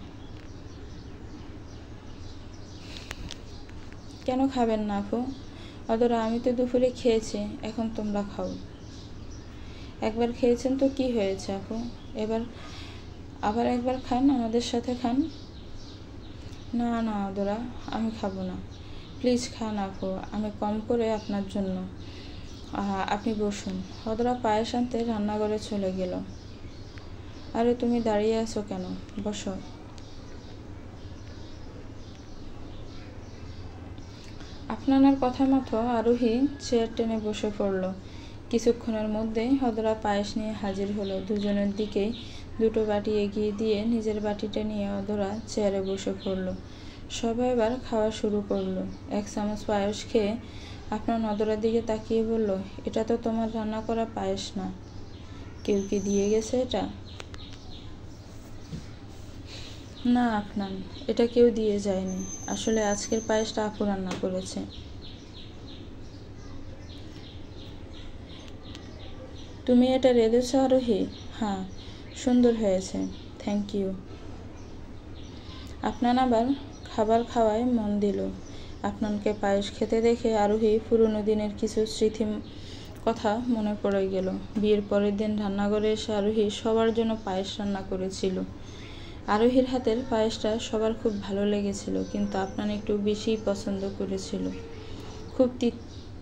কেন খাবেন না আপু? অদরা, আমি তো দুপুরে খেয়েছি, এখন তোমরা খাও। একবার খেয়েছেন তো কি হয়েছে আপু, আবার একবার খান, আমাদের সাথে খান। না না অদরা, আমি খাবো না, প্লিজ খান আপু, আমি কম করে আপনার জন্য। আপনি বসুন। অদরা পায়েস আনতে রান্নাঘরে চলে গেল। আরে তুমি দাঁড়িয়ে আছো কেন, বসো। আফনানের কথা মতো আরোহী চেয়ার টেনে বসে পড়ল। কিছুক্ষণের মধ্যেই অদরা পায়েস নিয়ে হাজির হলো। দুজনের দিকেই 2টো বাটি এগিয়ে দিয়ে নিজের বাটিটা নিয়ে অদরা চেয়ারে বসে পড়ল। সবাই এবার খাওয়া শুরু করলো। 1 চামচ পায়েস খেয়ে আফনান অদরার দিকে তাকিয়ে বলল, এটা তো তোমার রান্না করা পায়েস না, কেউ কি দিয়ে গেছে এটা? না আফনান, এটা কেউ দিয়ে যায়নি, আসলে আজকের পায়েসটা আপু রান্না করেছে। তুমি এটা রেঁধেছ আরোহী? হ্যাঁ, সুন্দর হয়েছে, থ্যাংক ইউ। আফনান আবার খাবার খাওয়ায় মন দিল। আফনানকে পায়েস খেতে দেখে আরোহী পুরনো দিনের কিছু স্মৃতি কথা মনে পড়ে গেল। বিয়ের পরের দিন রান্নাঘরে এসে আরোহী সবার জন্য পায়েস রান্না করেছিল। আরোহীর হাতের পায়েসটা সবার খুব ভালো লেগেছিল, কিন্তু আফনান একটু বেশিই পছন্দ করেছিল। খুব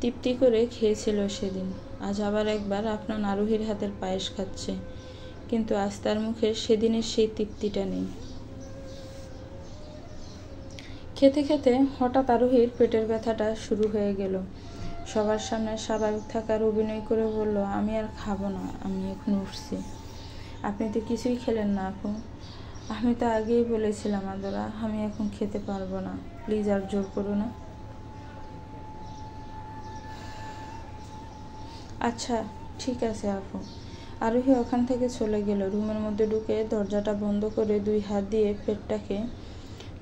তৃপ্তি করে খেয়েছিল সেদিন। আজ আবার একবার আফনান আরোহীর হাতের পায়েস খাচ্ছে, কিন্তু আজ তার মুখে সেদিনের সেই তৃপ্তিটা নেই। খেতে খেতে হঠাৎ আরোহীর পেটের ব্যথাটা শুরু হয়ে গেল। সবার সামনে স্বাভাবিক থাকার অভিনয় করে বলল, আমি আর খাবো না, আমি এখন উঠছি। আপনি তো কিছুই খেলেন না আপু। আমি তো আগেই বলেছিলাম আদরা, আমি এখন খেতে পারবো না, প্লিজ আর জোর করো না। আচ্ছা ঠিক আছে আপু, আরোহী ওখান থেকে চলে গেল। রুমের মধ্যে ঢুকে দরজাটা বন্ধ করে 2 হাত দিয়ে পেটটাকে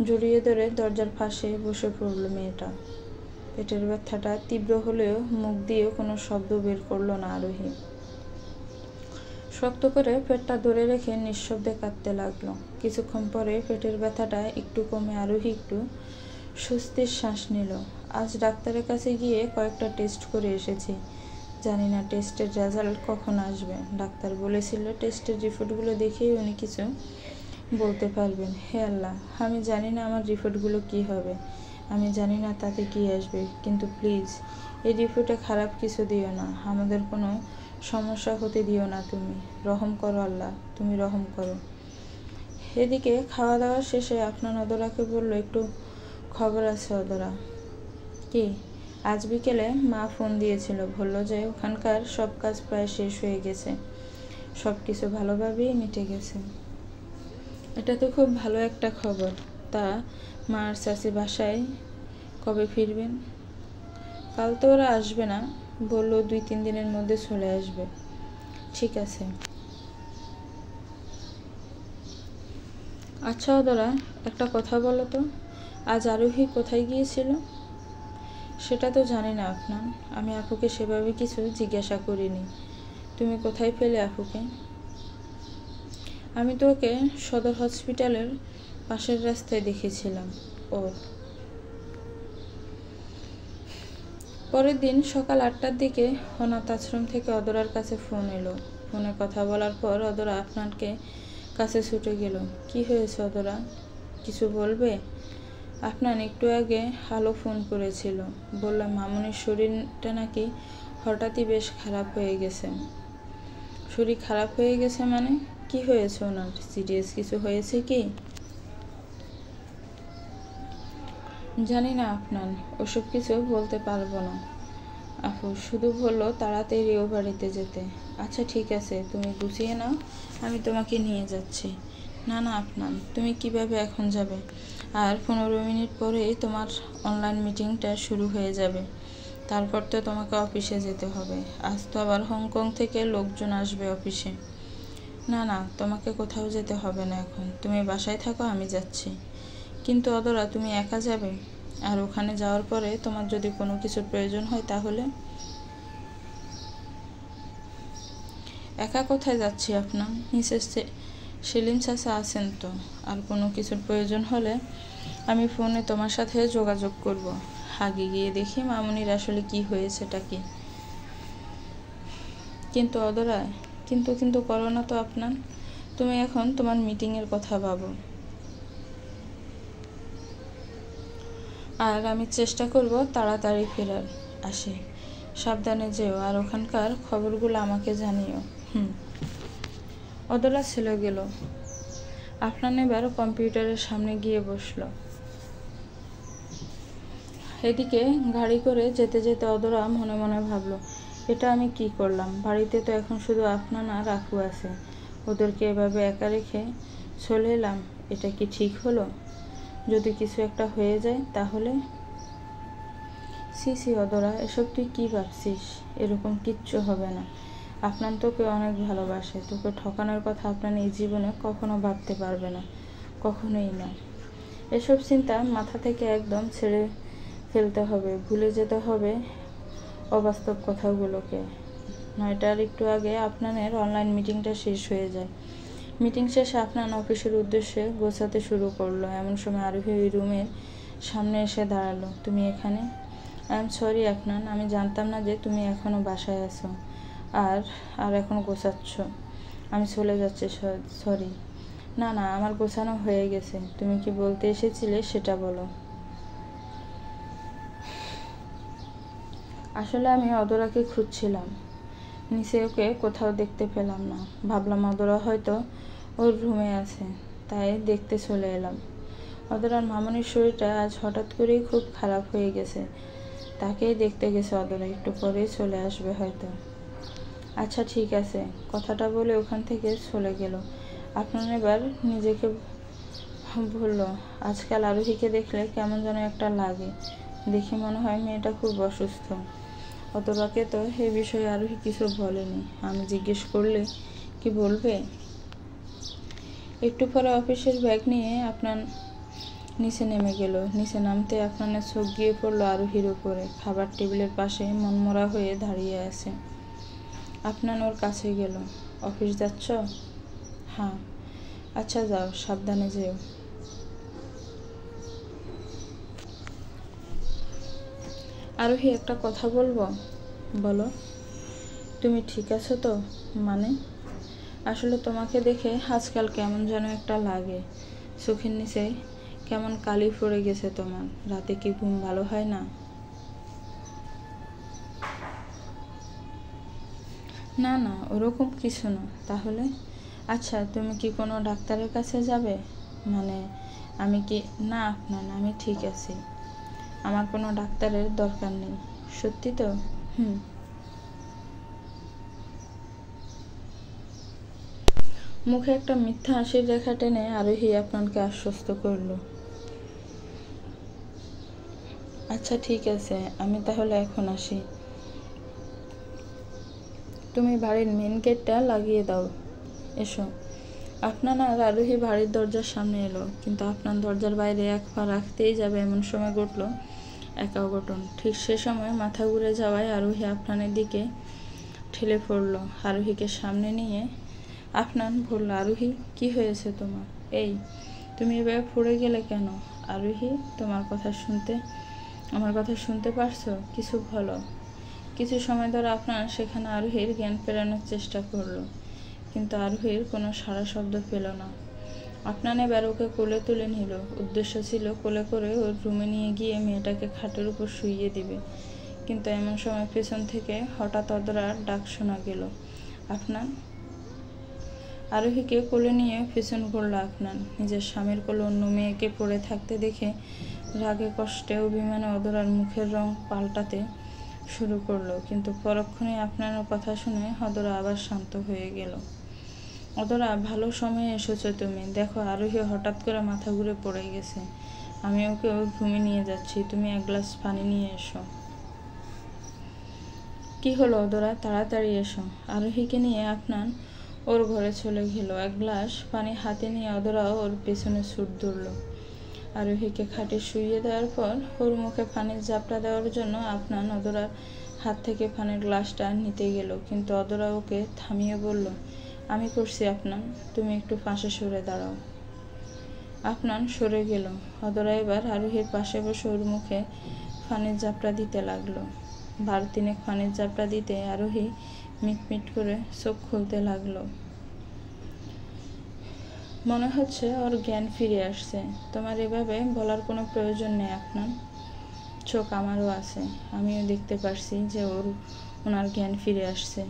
জড়িয়ে ধরে দরজার পাশে বসে পড়ল মেয়েটা। পেটের ব্যথাটা তীব্র হলেও মুখ দিয়ে কোনো শব্দ বের করলো না আরোহী। শক্ত করে পেটটা ধরে রেখে নিঃশব্দে কাঁদতে লাগলো। কিছুক্ষণ পরে পেটের ব্যথাটা একটু কমে আরোহী একটু স্বস্তির শ্বাস নিল। আজ ডাক্তারের কাছে গিয়ে কয়েকটা টেস্ট করে এসেছি। জানি না টেস্টের রেজাল্ট কখন আসবে। ডাক্তার বলেছিল টেস্টের রিপোর্টগুলো দেখেই উনি কিছু বলতে পারবেন। হে আল্লাহ, আমি জানি না আমার রিপোর্টগুলো কি হবে, আমি জানি না তাতে কি আসবে, কিন্তু প্লিজ এই রিপোর্টে খারাপ কিছু দিও না, আমাদের কোনো সমস্যা হতে দিও না। তুমি রহম করো আল্লাহ, তুমি রহম করো। এদিকে খাওয়া দাওয়া শেষে আপনার অদরাকে বলল, একটু খবর আছে অদরা? কি? আজ বিকেলে মা ফোন দিয়েছিল, বলল যে ওখানকার সব কাজ প্রায় শেষ হয়ে গেছে, সব কিছু ভালোভাবেই মিটে গেছে। এটা তো খুব ভালো একটা খবর। তা মা আর চাচি বাসায় কবে ফিরবেন? কাল তো ওরা আসবে না, বললো 2-3 দিনের মধ্যে চলে আসবে। ঠিক আছে। আচ্ছা অদরা, একটা কথা বলো তো, আজ আরোহী কোথায় গিয়েছিল? সেটা তো জানি না আপনার, আমি আপুকে সেভাবে কিছু জিজ্ঞাসা করিনি। তুমি কোথায় পেলে আপুকে? আমি তো ওকে সদর হসপিটালের পাশের রাস্তায় দেখেছিলাম। ও। পরের দিন সকাল 8টার দিকে অনাথ আশ্রম থেকে অদরার কাছে ফোন এলো। ফোনে কথা বলার পর অদরা আপনাকে কাছে ছুটে গেল। কি হয়েছে অদরা, কিছু বলবে? আপনার একটু আগে আলো ফোন করেছিল, বললাম মামুনির শরীরটা নাকি হঠাৎই বেশ খারাপ হয়ে গেছে। শরীর খারাপ হয়ে গেছে মানে? কি হয়েছে ওনার? সিরিয়াস কিছু হয়েছে কি? জানি না আপনার, ওসব কিছু বলতে পারবো না। আপু শুধু বললো তাড়াতাড়ি ও বাড়িতে যেতে। আচ্ছা ঠিক আছে, তুমি গুছিয়ে নাও, আমি তোমাকে নিয়ে যাচ্ছি। না না আপনার, তুমি কিভাবে এখন যাবে? আর 15 মিনিট পরেই তোমার অনলাইন মিটিংটা শুরু হয়ে যাবে, তারপর তো তোমাকে অফিসে যেতে হবে। আজ তো আবার হংকং থেকে লোকজন আসবে অফিসে। না না, তোমাকে কোথাও যেতে হবে না এখন, তুমি বাসায় থাকো, আমি যাচ্ছি। কিন্তু অদরা, তুমি একা যাবে? আর ওখানে যাওয়ার পরে তোমার যদি কোনো কিছুর প্রয়োজন হয় তাহলে? একা কোথায় যাচ্ছি আপনার? মিসেস সেলিম চাচা আছেন তো, আর কোনো কিছুর প্রয়োজন হলে আমি ফোনে তোমার সাথে যোগাযোগ করব। আগে গিয়ে দেখি মামুনির আসলে কি হয়েছেটা কি। কিন্তু অদরা, কিন্তু করো না তো আপনার, তুমি এখন তোমার মিটিংয়ের কথা ভাবো। আর আমি চেষ্টা করব তাড়াতাড়ি ফেরার। আসি, সাবধানে যেও, আর ওখানকার খবরগুলো আমাকে জানিও। অদরা ছেলে গেল। আপনার এবার কম্পিউটারের সামনে গিয়ে বসলো। এদিকে গাড়ি করে যেতে যেতে অদরা মনে মনে ভাবলো, এটা আমি কি করলাম? বাড়িতে তো এখন শুধু আপনার আর রাখু আছে, ওদেরকে এভাবে একা রেখে চলে এলাম। এটা কি ঠিক হলো? যদি কিছু একটা হয়ে যায় তাহলে? সি অদরা, এসব তুই কি ভাবছিস? এরকম কিচ্ছু হবে না। আপনার তোকে অনেক ভালোবাসে, তোকে ঠকানোর কথা আপনার এই জীবনে কখনো ভাবতে পারবে না, কখনোই না। এসব চিন্তা মাথা থেকে একদম ছেড়ে ফেলতে হবে, ভুলে যেতে হবে অবাস্তব কথাগুলোকে। 9টার একটু আগে আপনার অনলাইন মিটিংটা শেষ হয়ে যায়। মিটিং শেষে আপনার অফিসের উদ্দেশ্যে গোছাতে শুরু করলো। এমন সময় আরোহী ওই রুমের সামনে এসে দাঁড়ালো। তুমি এখানে? আই এম সরি আপনার, আমি জানতাম না যে তুমি এখনও বাসায় আছো আর এখন গোছাচ্ছ। আমি চলে যাচ্ছি, সরি। না না, আমার গোছানো হয়ে গেছে, তুমি কি বলতে এসেছিলে সেটা বলো। আসলে আমি অদরাকে খুঁজছিলাম, নিচে ওকে কোথাও দেখতে পেলাম না। ভাবলাম অদরা হয়তো ওর রুমে আছে, তাই দেখতে চলে এলাম। অদরার মামনির শরীরটা আজ হঠাৎ করেই খুব খারাপ হয়ে গেছে, তাকেই দেখতে গেছে অদরা, একটু পরেই চলে আসবে হয়তো। আচ্ছা ঠিক আছে, কথাটা বলে ওখান থেকে চলে গেল। আপনার এবার নিজেকে বলল, আজকাল আরোহীকে দেখলে কেমন যেন একটা লাগে, দেখে মনে হয় মেয়েটা খুব অসুস্থ। অতরাকে তো এই বিষয়ে আরোহী কিছু বলেনি। আমি জিজ্ঞেস করলে কি বলবে? একটু পরে অফিসের ব্যাগ নিয়ে আপনার নিচে নেমে গেল। নিচে নামতে আপনার চোখ গিয়ে পড়ল আরোহীর উপরে। খাবার টেবিলের পাশে মনমরা হয়ে দাঁড়িয়ে আছে। আপনার ওর কাছে গেল। অফিস যাচ্ছ? হ্যাঁ। আচ্ছা যাও, সাবধানে যেও। আরোহী, একটা কথা বলবো? বলো। তুমি ঠিক আছো তো? মানে? আসলে তোমাকে দেখে আজকাল কেমন যেন একটা লাগে। চোখের নিচে কেমন কালি পড়ে গেছে তোমার। রাতে কি ঘুম ভালো হয় না? না না, ওরকম কিছু না। তাহলে? আচ্ছা, তুমি কি কোনো ডাক্তারের কাছে যাবে? মানে আমি কি? না আপনার, আমি ঠিক আছি। আমার কোনো ডাক্তারের দরকার নেই। সত্যি তো? হুম। মুখে একটা মিথ্যা হাসির রেখা টেনে আরোহী আপনাকে আশ্বস্ত করল। আচ্ছা ঠিক আছে, আমি তাহলে এখন আসি। তুমি বাড়ির মেন গেটটা লাগিয়ে দাও। এসো। আপনার আর আরোহী বাড়ির দরজার সামনে এলো, কিন্তু আপনার দরজার বাইরে এক পা রাখতেই যাবে এমন সময় ঘটল এক অঘটন। ঠিক সে সময় মাথা ঘুরে যাওয়ায় আরোহী আপনানের দিকে ঠেলে পড়ল। আরোহীকে সামনে নিয়ে আপনার বলল, আরোহী, কি হয়েছে তোমার? এই, তুমি এভাবে পড়ে গেলে কেন? আরোহী, আমার কথা শুনতে পারছো? কিছু বলো। কিছু সময় ধরে আপনার সেখানে আরোহীর জ্ঞান ফেরানোর চেষ্টা করলো, কিন্তু আরোহীর কোনো সাড়া শব্দ পেল না। আপনার এবার ওকে কোলে তুলে নিল। উদ্দেশ্য ছিল কোলে করে ওর রুমে নিয়ে গিয়ে মেয়েটাকে খাটের উপর শুইয়ে দিবে। কিন্তু এমন সময় পেছন থেকে হঠাৎ অদরার ডাক শোনা গেল, আপনার। আরোহীকে কোলে নিয়ে পেছন করল আপনার। নিজের স্বামীর কোলে অন্য মেয়েকে পড়ে থাকতে দেখে রাগে কষ্টে অভিমানে অদরার মুখের রং পাল্টাতে শুরু করলো, কিন্তু পরক্ষণে আপনার কথা শুনে অদরা আবার শান্ত হয়ে গেল। অদরা, ভালো সময়ে এসেছো তুমি। দেখো, আরোহী হঠাৎ করে মাথা ঘুরে পড়ে গেছে। আমি ওকে ওর রুমে নিয়ে যাচ্ছি, তুমি এক গ্লাস পানি নিয়ে এসো। কি হলো অদরা, তাড়াতাড়ি এসো। আরোহীকে নিয়ে আপনার ওর ঘরে চলে গেল। এক গ্লাস পানি হাতে নিয়ে অদরা ওর পেছনে ছুট ধরল। আরোহীকে খাটে শুইয়ে দেওয়ার পর ওর মুখে পানির ঝাপটা দেওয়ার জন্য আপনার অদরার হাত থেকে পানির গ্লাসটা নিতে গেল, কিন্তু অদরা ওকে থামিয়ে বলল, আমি করছি আপনার, তুমি একটু পাশে সরে দাঁড়াও। আপনার সরে গেল। অদরা এবার আরোহীর পাশে বসে ওর মুখে পানির ঝাপটা দিতে লাগলো। বার তিনেক পানির ঝাপটা দিতে আরোহী মিটমিট করে চোখ খুলতে লাগলো। মনে হচ্ছে ওর জ্ঞান ফিরে আসছে। তোমার এভাবে বলার কোনো প্রয়োজন নেই আপনার। চোখ আমারও আছে, আমিও দেখতে পারছি যে ওনার জ্ঞান ফিরে আসছে।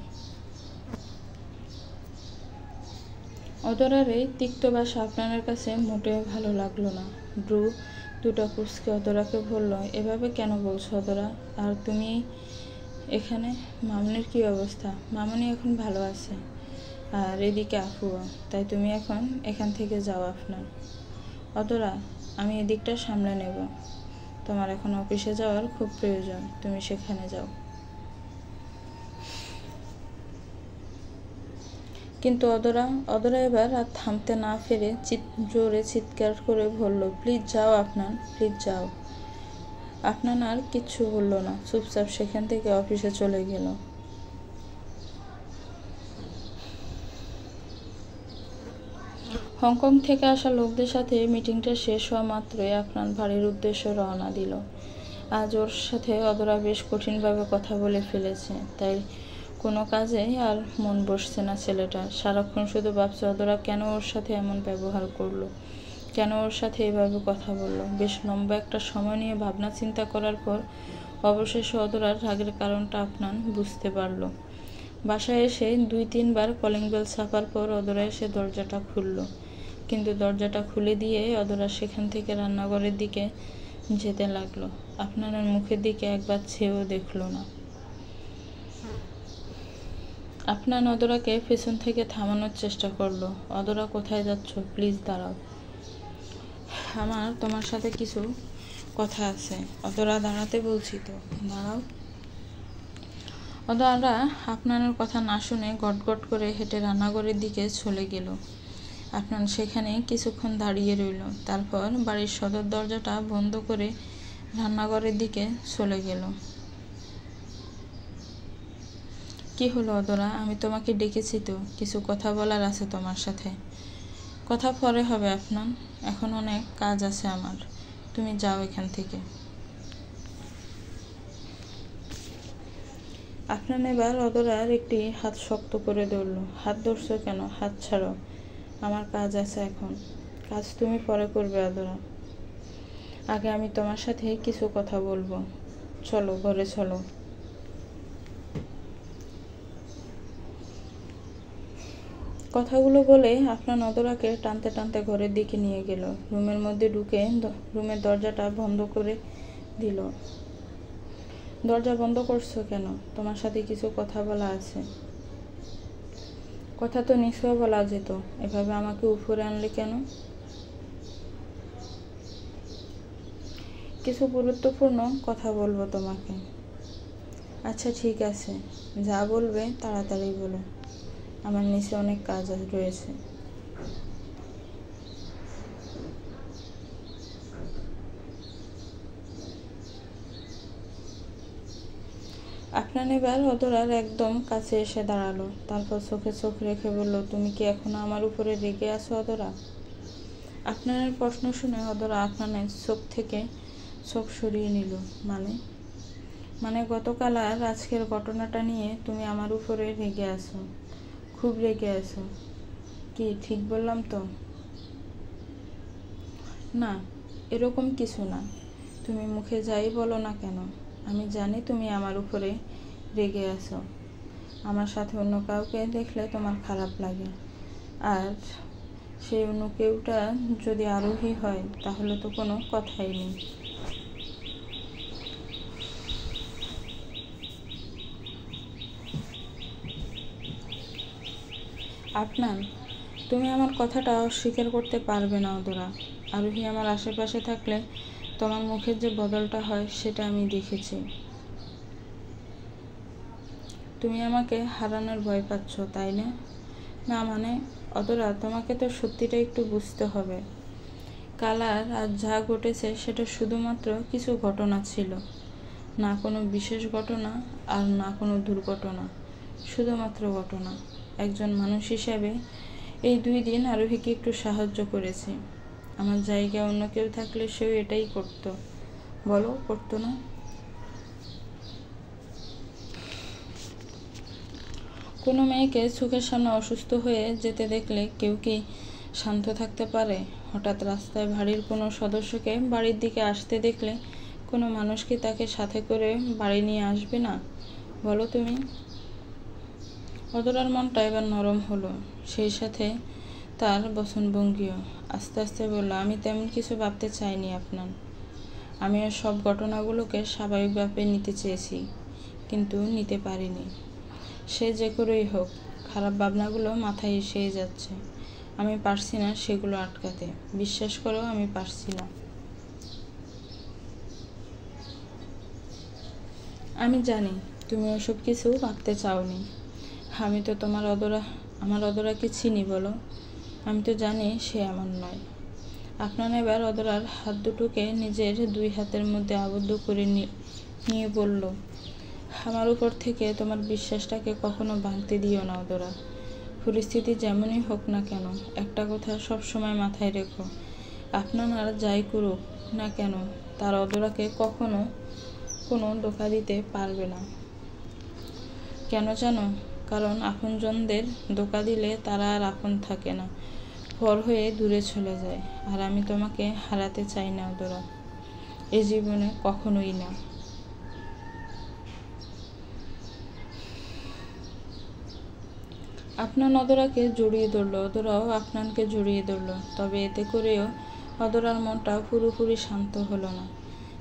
অদরার এই তিক্ত ভাষা আপনার কাছে মোটেও ভালো লাগলো না। ব্রু দুটো কুঁচকে অদরাকে বলল, এভাবে কেন বলছো অদরা? আর তুমি এখানে? মামনির কি অবস্থা? মামনি এখন ভালো আছে, আর এদিকে আফুও। তাই তুমি এখন এখান থেকে যাও আপনার। অদরা, আমি এদিকটা সামলে নেব। তোমার এখন অফিসে যাওয়ার খুব প্রয়োজন, তুমি সেখানে যাও। কিন্তু অদরা এবার আর থামতে না পেরে জোরে চিৎকার করে বলল, প্লিজ যাও আপনার, প্লিজ যাও। আপনার আর কিচ্ছু বলল না, চুপচাপ সেখান থেকে অফিসে চলে গেল। হংকং থেকে আসা লোকদের সাথে মিটিংটা শেষ হওয়া মাত্রই আপনার বাড়ির উদ্দেশ্যে রওনা দিল। আজ ওর সাথে অদরা বেশ কঠিনভাবে কথা বলে ফেলেছে, তাই কোনো কাজেই আর মন বসছে না ছেলেটার। সারাক্ষণ শুধু ভাবছে অদরা কেন ওর সাথে এমন ব্যবহার করলো, কেন ওর সাথে এভাবে কথা বললো। বেশ লম্বা একটা সময় নিয়ে ভাবনা চিন্তা করার পর অবশেষে অদরার রাগের কারণটা আপনার বুঝতে পারল। বাসায় এসে 2-3 বার কলিং বেল ছাপার পর অদরা এসে দরজাটা খুলল, কিন্তু দরজাটা খুলে দিয়ে অদরা সেখান থেকে রান্নাঘরের দিকে যেতে লাগলো। আপনার মুখের দিকে একবার চেয়েও দেখলো না। আপনার অদরাকে পেছন থেকে থামানোর চেষ্টা করলো। অদরা, কোথায় যাচ্ছ? প্লিজ দাঁড়াও, আমার তোমার সাথে কিছু কথা আছে। অদরা, দাঁড়াতে বলছি তো, দাঁড়াও। অদরা আপনানের কথা না শুনে গটগট করে হেঁটে রান্নাঘরের দিকে চলে গেল। আপনার সেখানে কিছুক্ষণ দাঁড়িয়ে রইল, তারপর বাড়ির সদর দরজাটা বন্ধ করে রান্নাঘরের দিকে চলে গেল। কি হলো অদরা? আমি তোমাকে ডেকেছি তো, কিছু কথা বলার আছে তোমার সাথে। কথা পরে হবে আপনার, এখন অনেক কাজ আছে আমার, তুমি যাও এখান থেকে। আপনার এবার অদরার একটি হাত শক্ত করে ধরল। হাত ধরছো কেন? হাত ছাড়ো, আমার কাজ আছে এখন। কাজ তুমি পরে করবে অদরা, আগে আমি তোমার সাথে কিছু কথা বলবো। চলো ঘরে চলো। কথাগুলো বলে আপনার অদরাকে টানতে টানতে ঘরের দিকে নিয়ে গেল। রুমের মধ্যে ঢুকে রুমের দরজাটা বন্ধ করে দিল। দরজা বন্ধ করছো কেন? তোমার সাথে কিছু কথা বলা আছে। কথা তো নিশ্চয় বলা যেত, এভাবে আমাকে উপরে আনলে কেন? কিছু গুরুত্বপূর্ণ কথা বলবো তোমাকে। আচ্ছা ঠিক আছে, যা বলবে তাড়াতাড়ি বলো, আমার নিচে অনেক কাজ রয়েছে। আপনার এবার অদরার একদম কাছে এসে দাঁড়ালো, তারপর চোখে চোখ রেখে বলল, তুমি কি এখনো আমার উপরে রেগে আছো অদরা? আপনার প্রশ্ন শুনে অদরা আপনার চোখ থেকে চোখ সরিয়ে নিল। মানে গতকাল আর আজকের ঘটনাটা নিয়ে তুমি আমার উপরে রেগে আছো, খুব রেগে আছো। কি ঠিক বললাম তো? না, এরকম কিছু না। তুমি মুখে যাই বলো না কেন, আমি জানি তুমি আমার উপরে রেগে আছো। আমার সাথে অন্য কাউকে দেখলে তোমার খারাপ লাগে, আর সেই অন্য কেউটা যদি আরোহী হয় তাহলে তো কোনো কথাই নেই। আপনার, তুমি আমার কথাটা অস্বীকার করতে পারবে না অদরা। আরোহী আমার আশেপাশে থাকলে তোমার মুখের যে বদলটা হয় সেটা আমি দেখেছি। তুমি আমাকে হারানোর ভয় পাচ্ছ, তাই না? না মানে অদরা, তোমাকে তো সত্যিটা একটু বুঝতে হবে। কাল আর আজ যা ঘটেছে সেটা শুধুমাত্র কিছু ঘটনা ছিল, না কোনো বিশেষ ঘটনা আর না কোনো দুর্ঘটনা, শুধুমাত্র ঘটনা। একজন মানুষ হিসাবে এই 2 দিন আরোহীকে একটু সাহায্য করেছি। আমার জায়গায় অন্য কেউ থাকলে সেও এটাই করতো। বলো, করতো না? কোনো মেয়েকে চোখের সামনে অসুস্থ হয়ে যেতে দেখলে কেউ কি শান্ত থাকতে পারে? হঠাৎ রাস্তায় বাড়ির কোনো সদস্যকে বাড়ির দিকে আসতে দেখলে কোনো মানুষ কি তাকে সাথে করে বাড়ি নিয়ে আসবে না? বলো তুমি। অদরার মনটা এবার নরম হলো, সেই সাথে তার বচনভঙ্গিও। আস্তে আস্তে বলল, আমি তেমন কিছু ভাবতে চাইনি আপনার। আমিও সব ঘটনাগুলোকে স্বাভাবিকভাবে নিতে চেয়েছি, কিন্তু নিতে পারিনি। সে যে করেই হোক, খারাপ ভাবনাগুলো মাথায় এসেই যাচ্ছে। আমি পারছি না সেগুলো আটকাতে, বিশ্বাস করো আমি পারছি না। আমি জানি তুমি ওসব কিছু ভাবতে চাওনি। আমি তো আমার অদরাকে চিনি বলো, আমি তো জানি সে এমন নয়। আপনার এবার অদরার হাত দুটোকে নিজের 2 হাতের মধ্যে আবদ্ধ করে নিয়ে বলল, আমার উপর থেকে তোমার বিশ্বাসটাকে কখনো ভাঙতে দিও না অদরা। পরিস্থিতি যেমনই হোক না কেন, একটা কথা সব সময় মাথায় রেখো, আপনার আর যাই করুক না কেন তার অদরাকে কখনো কোনো ধোঁকা দিতে পারবে না। কেন জানো? কারণ আপনজনদের ধোঁকা দিলে তারা আর আপন থাকে না, পর হয়ে দূরে চলে যায়। আর আমি তোমাকে হারাতে চাই না অদরা, এ জীবনে কখনোই না। আপনার অদরাকে জড়িয়ে ধরল, অদরাও আপনাকে জড়িয়ে ধরল। তবে এতে করেও অদরার মনটা পুরোপুরি শান্ত হলো না।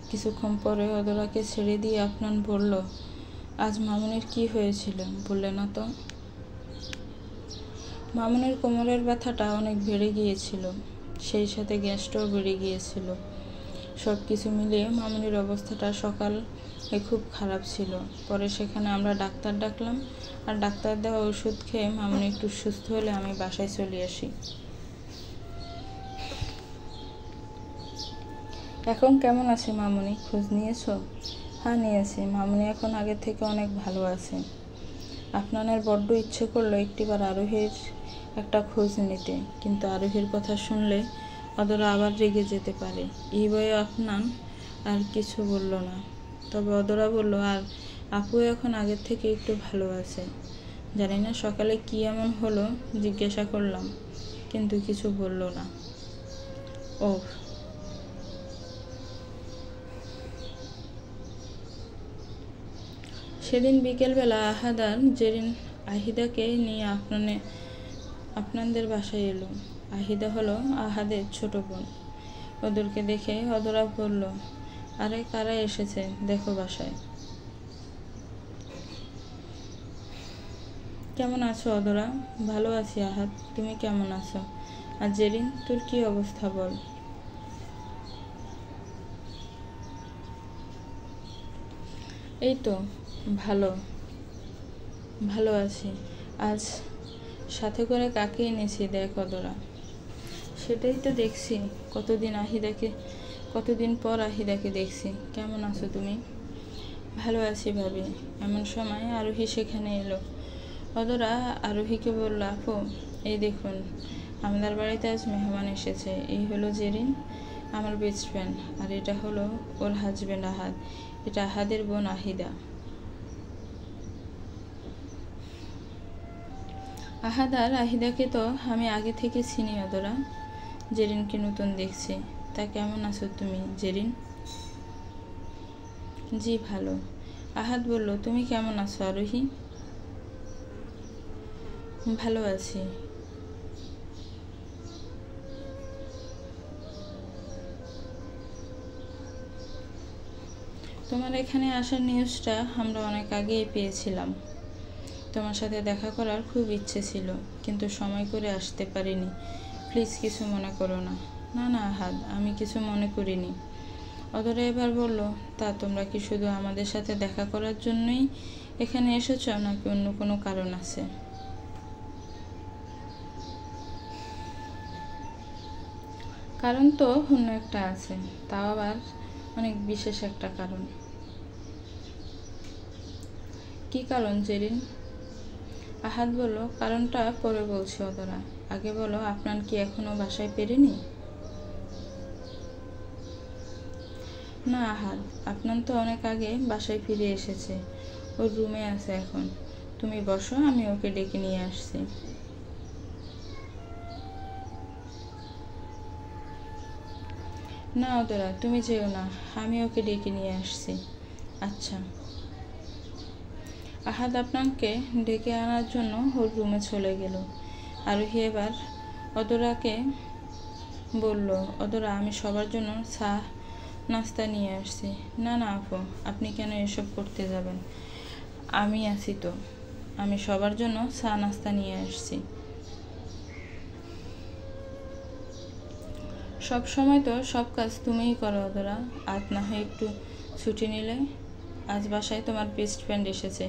কিছুক্ষণ পরে অদরাকে ছেড়ে দিয়ে আপনার বলল, আজ মামুনির কি হয়েছিল বললে না তো? মামুনির কোমরের ব্যথাটা অনেক বেড়ে গিয়েছিল, সেই সাথে গ্যাসটাও বেড়ে গিয়েছিল। সব কিছু মিলিয়ে মামুনির অবস্থাটা সকাল খুব খারাপ ছিল। পরে সেখানে আমরা ডাক্তার ডাকলাম, আর ডাক্তার দেওয়া ওষুধ খেয়ে মামুনি একটু সুস্থ হলে আমি বাসায় চলে আসি। এখন কেমন আছে মামুনি, খোঁজ নিয়েছো? হ্যাঁ নিয়েছি, মামুনি এখন আগের থেকে অনেক ভালো আছে। আপনার বড্ড ইচ্ছে করলো একটিবার আরোহীর একটা খোঁজ নিতে, কিন্তু আরোহীর কথা শুনলে অদরা আবার রেগে যেতে পারে। এই বয়ে আপনার আর কিছু বলল না, তবে অদরা বলল আর আপু এখন আগের থেকে একটু ভালো আছে। জানি না সকালে কি এমন হলো, জিজ্ঞাসা করলাম, কিন্তু কিছু বলল না। ওহ, সেদিন বিকেলবেলা আহাদ আর জেরিন আহিদাকে নিয়ে আপনাদের বাসায় এলো। আহিদা হলো আহাদের ছোট বোন। ওদেরকে দেখে অদরা বলল, আরে কারা এসেছে দেখো বাসায়। কেমন আছো অদরা? ভালো আছি আহাদ, তুমি কেমন আছো? আর জেরিন, তোর কি অবস্থা বল? এই তো ভালো ভালো আছি। আজ সাথে করে কাকে এনেছি দেখ অদরা। সেটাই তো দেখছি, কতদিন পর আহিদাকে দেখছি। কেমন আছো তুমি? ভালো আছি ভাবি। এমন সময় আরোহী সেখানে এলো। অদরা আরোহীকে বলল, আপু এই দেখুন, আমাদের বাড়িতে আজ মেহমান এসেছে। এই হলো জেরিন, আমার বেস্ট ফ্রেন্ড, আর এটা হলো ওর হাজব্যান্ড আহাদ। এটা আহাদের বোন আহিদা। আহাদ আর আহিদাকে তো আমি আগে থেকে চিনি অদরা। জেরিনকে নতুন দেখছি। তা কেমন আছো তুমি জেরিন? জি ভালো। আহাদ বলল, তুমি কেমন আছো আরোহী? ভালো আছি। তোমার এখানে আসার নিউজটা আমরা অনেক আগেই পেয়েছিলাম। তোমার সাথে দেখা করার খুব ইচ্ছে ছিল, কিন্তু সময় করে আসতে পারিনি। প্লিজ কিছু মনে করো না। না না আহাদ, আমি কিছু মনে করিনি। অদরা এবার বলল, তা তোমরা কি শুধু আমাদের সাথে দেখা করার জন্যই এখানে এসেছ, নাকি অন্য কোনো কারণ আছে? কারণ তো অন্য একটা আছে, তাও আবার অনেক বিশেষ একটা কারণ। কি কারণ জেরিন? আহাদ বলল, কারণটা পরে বলছি অদরা, আগে বলো আপনার কি এখনো বাসায় ফেরেনি? না আহাদ, আপনার তো অনেক আগে বাসায় ফিরে এসেছে, ওর রুমে আছে এখন। তুমি বসো, আমি ওকে ডেকে নিয়ে আসছি। না অদরা, তুমি যেও না, আমি ওকে ডেকে নিয়ে আসছি। আচ্ছা। আহাদ আপনাকে ডেকে আনার জন্য ওর রুমে চলে গেল। আরোহী এবার অদরাকে বলল, অদরা আমি সবার জন্য চা নাস্তা নিয়ে আসছি। না না আপু, আপনি কেন এসব করতে যাবেন? আমি আছি তো, আমি সবার জন্য চা নাস্তা নিয়ে আসছি। সব সময় তো সব কাজ তুমিই করো অদরা, আজ না হয় একটু ছুটি নিলে। আজ বাসায় তোমার বেস্ট ফ্রেন্ড এসেছে,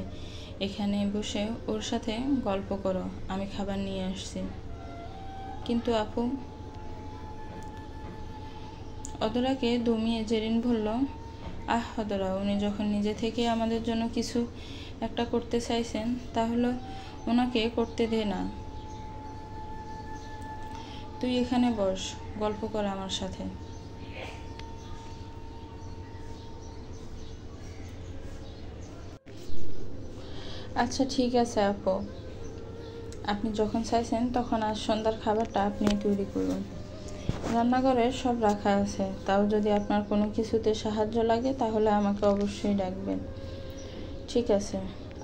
এখানে বসে ওর সাথে গল্প করো, আমি খাবার নিয়ে আসছি। কিন্তু আপু, অদরাকে দমিয়ে জেরিন বলল, আহ অদরা, উনি যখন নিজে থেকে আমাদের জন্য কিছু একটা করতে চাইছেন, তাহলে ওনাকে করতে দে না। তুই এখানে বস, গল্প কর আমার সাথে। আচ্ছা ঠিক আছে আপু, আপনি যখন চাইছেন তখন আজ সন্ধ্যার খাবারটা আপনি তৈরি করুন। রান্নাঘরে সব রাখা আছে, তাও যদি আপনার কোনো কিছুতে সাহায্য লাগে তাহলে আমাকে অবশ্যই ডাকবেন। ঠিক আছে।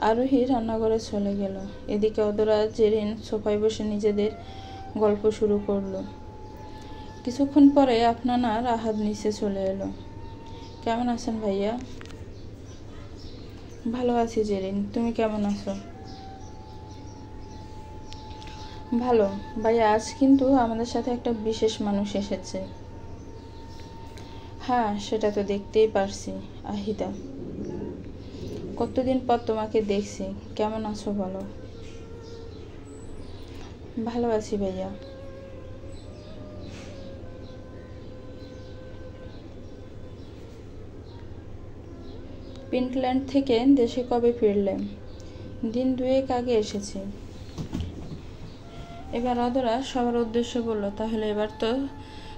আরোহী রান্নাঘরে চলে গেল। এদিকে অদরা জেরিন সোফায় বসে নিজেদের গল্প শুরু করলো। কিছুক্ষণ পরে আপনার আহাদ নিচে চলে এলো। কেমন আছেন ভাইয়া? ভালো আছি জেরিন, তুমি কেমন আছো? ভালো। ভাইয়া আজ কিন্তু আমাদের সাথে একটা বিশেষ মানুষ এসেছে। হ্যাঁ সেটা তো দেখতেই পারছি, আহিদা। কতদিন পর তোমাকে দেখছি, কেমন আছো বলো? ভালো আছি ভাইয়া। পিঙ্কল্যান্ড থেকে দেশে কবে ফিরলে? দিন 2 আগে এসেছি। এবার অদরা সবার উদ্দেশ্য বলল, তাহলে এবার তো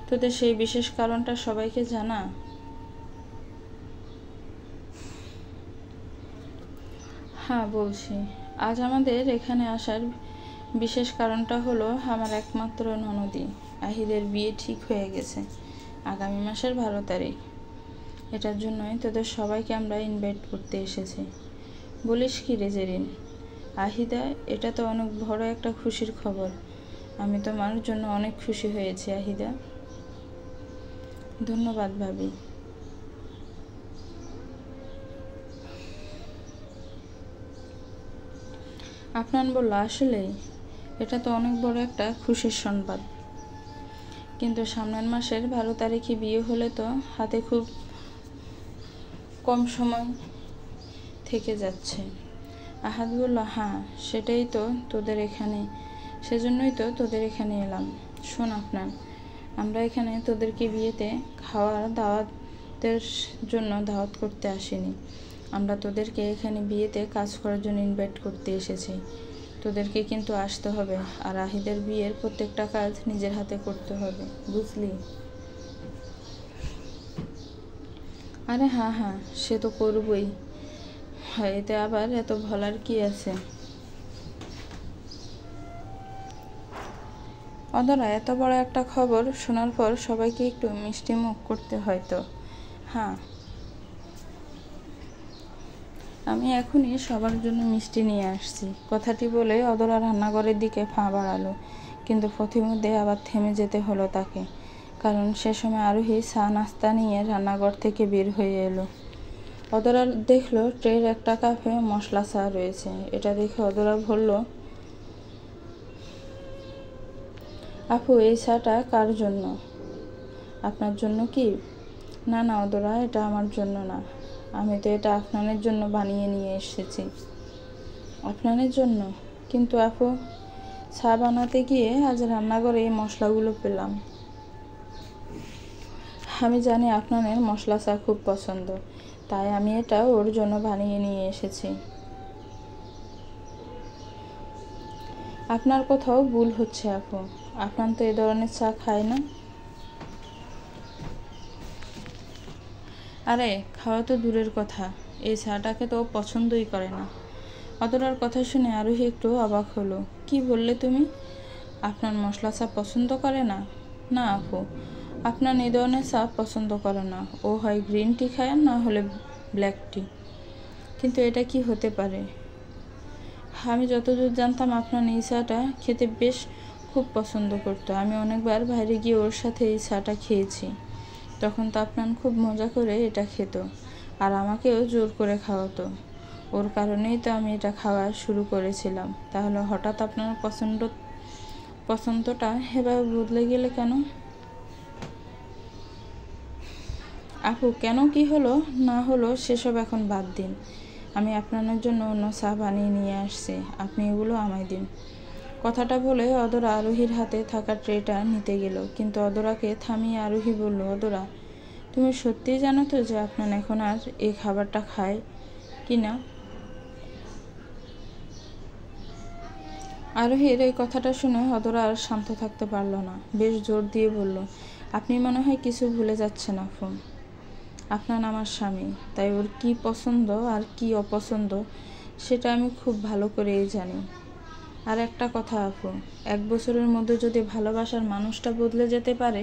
তোদের সেই বিশেষ কারণটা সবাইকে জানা। হ্যাঁ বলছি। আজ আমাদের এখানে আসার বিশেষ কারণটা হলো আমার একমাত্র ননদী আহিদের বিয়ে ঠিক হয়ে গেছে আগামী মাসের 12 তারিখ। এটার জন্যই তোদের সবাইকে আমরা ইনভাইট করতে এসেছি। বলিস কি রে জেরিন? আহিদা, এটা তো অনেক বড় একটা খুশির খবর। আমি তোমার জন্য অনেক খুশি হয়েছি আহিদা। ধন্যবাদ ভাবি। আফনান বলল, আসলেই এটা তো অনেক বড় একটা খুশির সংবাদ, কিন্তু সামনের মাসের 12 তারিখে বিয়ে হলে তো হাতে খুব কম সময় থেকে যাচ্ছে। আহাদ বলল, হ্যাঁ সেজন্যই তো তোদের এখানে এলাম। শোন আফনান, আমরা এখানে তোদেরকে বিয়েতে খাওয়ার দাওয়াতের জন্য দাওয়াত করতে আসিনি। আমরা তোদেরকে এখানে বিয়েতে কাজ করার জন্য ইনভাইট করতে এসেছি। তোদেরকে কিন্তু আসতে হবে, আর আহিদের বিয়ের প্রত্যেকটা কাজ নিজের হাতে করতে হবে, বুঝলি? আরে হ্যাঁ হ্যাঁ, সে তো করবই। এতে আবার এত বলার কি আছে? অদরা, এত বড় একটা খবর শোনার পর সবাইকে একটু মিষ্টি মুখ করতে হয় তো। হ্যাঁ, আমি এখনই সবার জন্য মিষ্টি নিয়ে আসছি। কথাটি বলে অদরা রান্নাঘরের দিকে পা বাড়ালো, কিন্তু পথিমধ্যে আবার থেমে যেতে হলো তাকে, কারণ সে সময় আরোহী চা নাস্তা নিয়ে রান্নাঘর থেকে বের হয়ে এলো। অদরা দেখলো ট্রের একটা কাপে মশলা চা রয়েছে। এটা দেখে অদরা বলল, আপু এই চাটা কার জন্য? আপনার জন্য কি? না না অদরা, এটা আমার জন্য না, আমি তো এটা আফনানের জন্য বানিয়ে নিয়ে এসেছি। আপনানের জন্য? কিন্তু আপু, চা বানাতে গিয়ে আজ রান্নাঘরে এই মশলাগুলো পেলাম। আমি জানি আপনানের মশলা চা খুব পছন্দ, তাই আমি এটা ওর জন্য বানিয়ে নিয়ে এসেছি। আপনার কোথাও ভুল হচ্ছে আপু, আপনার তো এই ধরনের চা খায় না। আরে খাওয়া তো দূরের কথা, এই চাটাকে তো পছন্দই করে না। অদরার কথা শুনে আরোহী একটু অবাক হলো। কি বললে তুমি? আপনার মশলা চা পছন্দ করে না? না আপু, আপনার এই ধরনের চা পছন্দ করে না। ও হয় গ্রিন টি খায়, না হলে ব্ল্যাক টি। কিন্তু এটা কি হতে পারে? আমি যতদূর জানতাম আপনার এই চাটা খেতে বেশ খুব পছন্দ করতো। আমি অনেকবার বাইরে গিয়ে ওর সাথে এই চাটা খেয়েছি। তখন তো আপনার খুব মজা করে এটা খেত, আর আমাকেও জোর করে খাওয়াতো। ওর কারণেই তো আমি এটা খাওয়া শুরু করেছিলাম। তাহলে হঠাৎ আপনার পছন্দটা এভাবে বদলে গেলে কেন? আপু, কেন কি হলো না হলো সেসব এখন বাদ দিন। আমি আপনার জন্য অন্য চা বানিয়ে নিয়ে আসছি, আপনি এগুলো আমায় দিন। কথাটা বলে অদরা আরোহীর হাতে থাকা ট্রেটা নিতে গেল, কিন্তু অদরাকে থামিয়ে আরোহী বলল, অদরা, তুমি সত্যিই জানো তো যে আপনার এখন আর এই খাবারটা খায় কি না? আরোহীর এই কথাটা শুনে অদরা আর শান্ত থাকতে পারল না, বেশ জোর দিয়ে বলল, আপনি মনে হয় কিছু ভুলে যাচ্ছেন আপু। আপনার আমার স্বামী, তাই ওর কি পছন্দ আর কি অপছন্দ সেটা আমি খুব ভালো করেই জানি। আর একটা কথা আপু, 1 বছরের মধ্যে যদি ভালোবাসার মানুষটা বদলে যেতে পারে,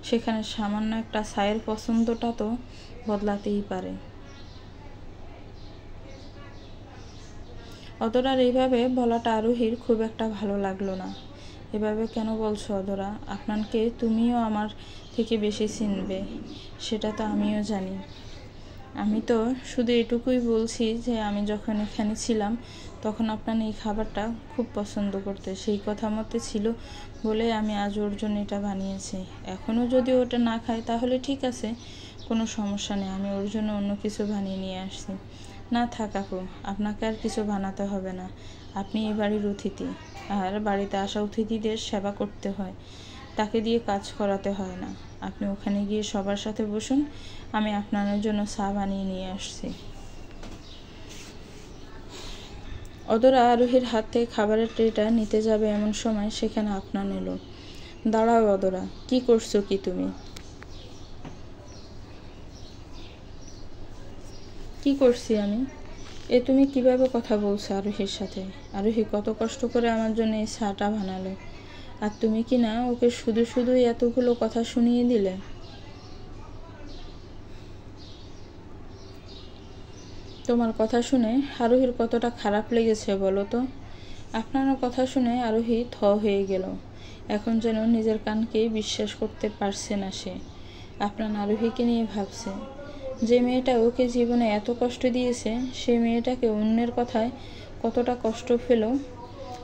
সেখানে সামান্য একটা চায়ের পছন্দটা তো বদলাতেই পারে। অদরার এইভাবে বলাটা আরোহীর খুব একটা ভালো লাগলো না। এভাবে কেন বলছো অদরা? আপনাকে তুমিও আমার থেকে বেশি চিনবে, সেটা তো আমিও জানি। আমি তো শুধু এটুকুই বলছি যে আমি যখন এখানে ছিলাম তখন আপনার এই খাবারটা খুব পছন্দ করতে, সেই কথা মতে ছিল বলে আমি আজ ওর জন্য এটা বানিয়েছি। এখনও যদি ওটা না খায় তাহলে ঠিক আছে, কোনো সমস্যা নেই, আমি ওর জন্য অন্য কিছু বানিয়ে নিয়ে আসছি। না থাক আপু, আপনাকে আর কিছু বানাতে হবে না। আপনি এই বাড়ির অতিথি, আর বাড়িতে আসা অতিথিদের সেবা করতে হয়, তাকে দিয়ে কাজ করাতে হয় না। আপনি ওখানে গিয়ে সবার সাথে বসুন, আমি আপনার জন্য চা বানিয়ে নিয়ে আসছি। অদরা আরোহীর হাত থেকে খাবারের ট্রেটা নিতে যাবে এমন সময় সেখানে আপনান এলো। দাঁড়াও অদরা, কি করছো কি তুমি? কি করছি আমি? তুমি কিভাবে কথা বলছো আরোহীর সাথে? আরোহী কত কষ্ট করে আমার জন্য এই চাটা বানালো, আর তুমি কি না ওকে শুধু শুধুই এতগুলো কথা শুনিয়ে দিলে? তোমার কথা শুনে আরোহীর কতটা খারাপ লেগেছে বলো তো? আপনার কথা শুনে আরোহী থ হয়ে গেল। এখন যেন নিজের কানকেই বিশ্বাস করতে পারছে না সে। আপনার আরোহীকে নিয়ে ভাবছে, যে মেয়েটা ওকে জীবনে এত কষ্ট দিয়েছে, সেই মেয়েটাকে অন্যের কথায় কতটা কষ্ট পেল,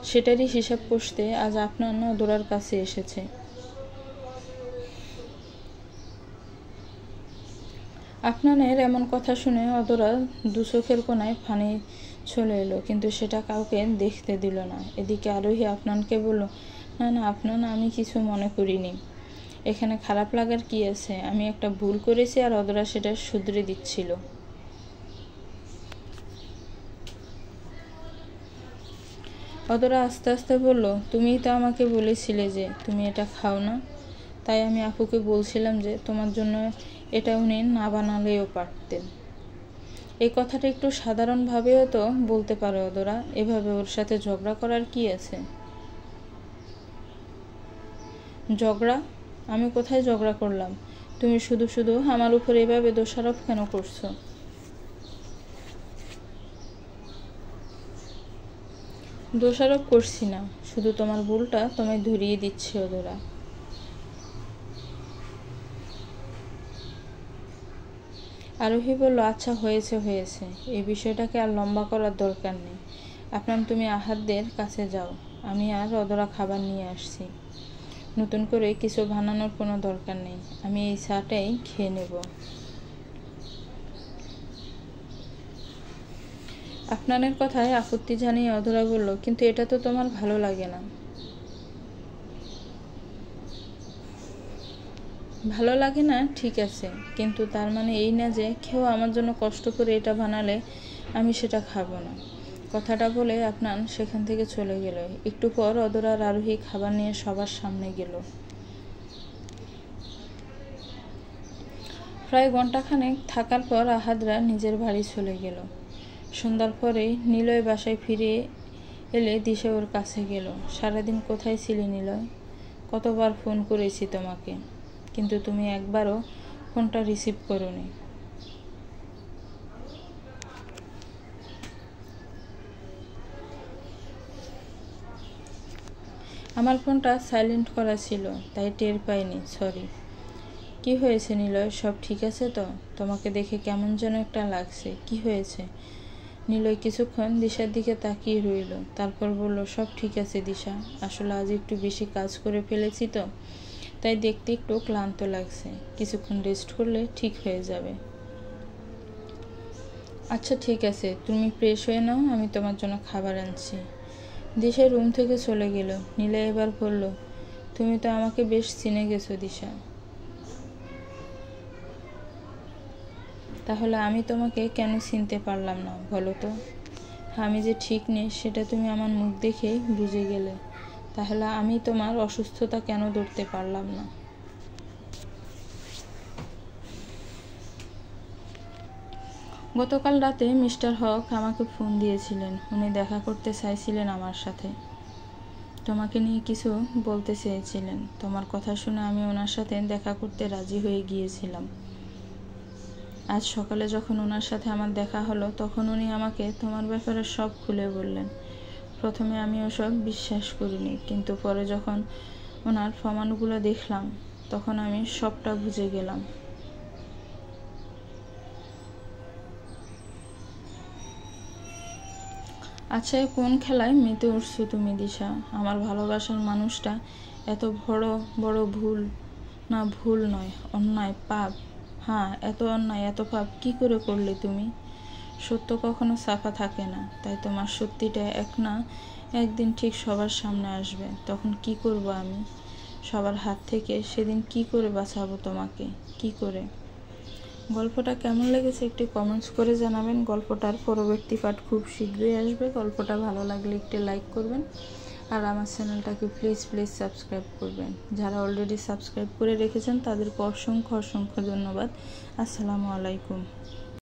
সেটারই হিসাব কষতে আজ আপনার অদরার কাছে এসেছে। আপনানের এমন কথা শুনে অদরা দু চোখের কোনায় পানি চলে এলো, কিন্তু সেটা কাউকে দেখতে দিল না। এদিকে আরোহী আপনানকে বলল, না না আপনান, আমি কিছু মনে করিনি। এখানে খারাপ লাগার কি আছে? আমি একটা ভুল করেছি আর অদরা সেটা শুধরে দিচ্ছিল। অদরা আস্তে আস্তে বলল, তুমিই তো আমাকে বলেছিলে যে তুমি এটা খাও না, তাই আমি আপুকে বলছিলাম যে তোমার জন্য এটা উনি না বানালেও পারতেন। এই কথাটা একটু সাধারণভাবেও তো বলতে পারো অদরা, এভাবে ওর সাথে ঝগড়া করার কি আছে? ঝগড়া? আমি কোথায় ঝগড়া করলাম? তুমি শুধু শুধু আমার উপর এভাবে দোষারোপ কেন করছো? দোষারোপ করছি না, শুধু তোমার ভুলটা তোমায় ধরিয়ে দিচ্ছি অদরা। আরোহী বলল, আচ্ছা হয়েছে হয়েছে, এই বিষয়টাকে আর লম্বা করার দরকার নেই। আপনার তুমি আহারদের কাছে যাও, আমি আর অদরা খাবার নিয়ে আসছি। নতুন করে কিছু বানানোর কোনো দরকার নেই, আমি এই চাটাই খেয়ে নেব। আপনানের কথায় আপত্তি জানিয়ে অধরা বলল, কিন্তু এটা তো তোমার ভালো লাগে না। ভালো লাগে না ঠিক আছে, কিন্তু তার মানে এই না যে কেউ আমার জন্য কষ্ট করে এটা বানালে আমি সেটা খাবো না। কথাটা বলে আপনান সেখান থেকে চলে গেল। একটু পর অদরা আর আরোহী খাবার নিয়ে সবার সামনে গেল। প্রায় ঘণ্টাখানেক থাকার পর আহাদরা নিজের বাড়ি চলে গেল। সন্ধ্যার পরে নিলয় বাসায় ফিরে এলে দিশা ওর কাছে গেল। সারাদিন কোথায় ছিলে নিলয়? কতবার ফোন করেছি তোমাকে, কিন্তু তুমি একবারও ফোনটা রিসিভ করোনি। আমার ফোনটা সাইলেন্ট করা ছিল, তাই টের পাইনি, সরি। কি হয়েছে নিলয়, সব ঠিক আছে তো? তোমাকে দেখে কেমন যেন একটা লাগছে, কি হয়েছে? নিলয় কিছুক্ষণ দিশার দিকে তাকিয়ে রইল, তারপর বলল, সব ঠিক আছে দিশা, আসলে আজ একটু বেশি কাজ করে ফেলেছি তো, তাই দেখতে একটু ক্লান্ত লাগছে, কিছুক্ষণ রেস্ট করলে ঠিক হয়ে যাবে। আচ্ছা ঠিক আছে, তুমি ফ্রেশ হয়ে নাও, আমি তোমার জন্য খাবার আনছি। দিশা রুম থেকে চলে গেল। নীলা এবার বলল, তুমি তো আমাকে বেশ চিনে গেছো দিশা, তাহলে আমি তোমাকে কেন চিনতে পারলাম না বলো তো? আমি যে ঠিক নেই সেটা তুমি আমার মুখ দেখেই বুঝে গেলে, তাহলে আমি তোমার অসুস্থতা কেন ধরতে পারলাম না? গতকাল রাতে মিস্টার হক আমাকে ফোন দিয়েছিলেন, উনি দেখা করতে চাইছিলেন আমার সাথে, তোমাকে নিয়ে কিছু বলতে চেয়েছিলেন। তোমার কথা শুনে আমি ওনার সাথে দেখা করতে রাজি হয়ে গিয়েছিলাম। আজ সকালে যখন ওনার সাথে আমার দেখা হলো, তখন উনি আমাকে তোমার ব্যাপারে সব খুলে বললেন। প্রথমে আমি ওসব বিশ্বাস করিনি, কিন্তু পরে যখন ওনার প্রমাণগুলো দেখলাম, তখন আমি সবটা বুঝে গেলাম। আচ্ছা, কোন খেলায় মেতে উঠছো তুমি দিশা? আমার ভালোবাসার মানুষটা এত বড় বড় ভুল, না ভুল নয়, অন্যায়, পাপ, হ্যাঁ এত অন্যায় এত পাপ কি করে করলে তুমি? সত্য কখনো সাফা থাকে না, তাই তোমার সত্যিটা একদিন ঠিক সবার সামনে আসবে। তখন কি করব আমি? সবার হাত থেকে সেদিন কি করে বাঁচাবো তোমাকে? কি করে? গল্পটা কেমন লেগেছে একটু কমেন্টস করে জানাবেন। গল্পটার পরবর্তী পার্ট খুব শীঘ্রই আসবে। গল্পটা ভালো লাগলে একটু লাইক করবেন, আর আমার চ্যানেলটাকে প্লিজ সাবস্ক্রাইব করবেন। যারা অলরেডি সাবস্ক্রাইব করে রেখেছেন তাদেরকে অসংখ্য ধন্যবাদ। আসসালামু আলাইকুম।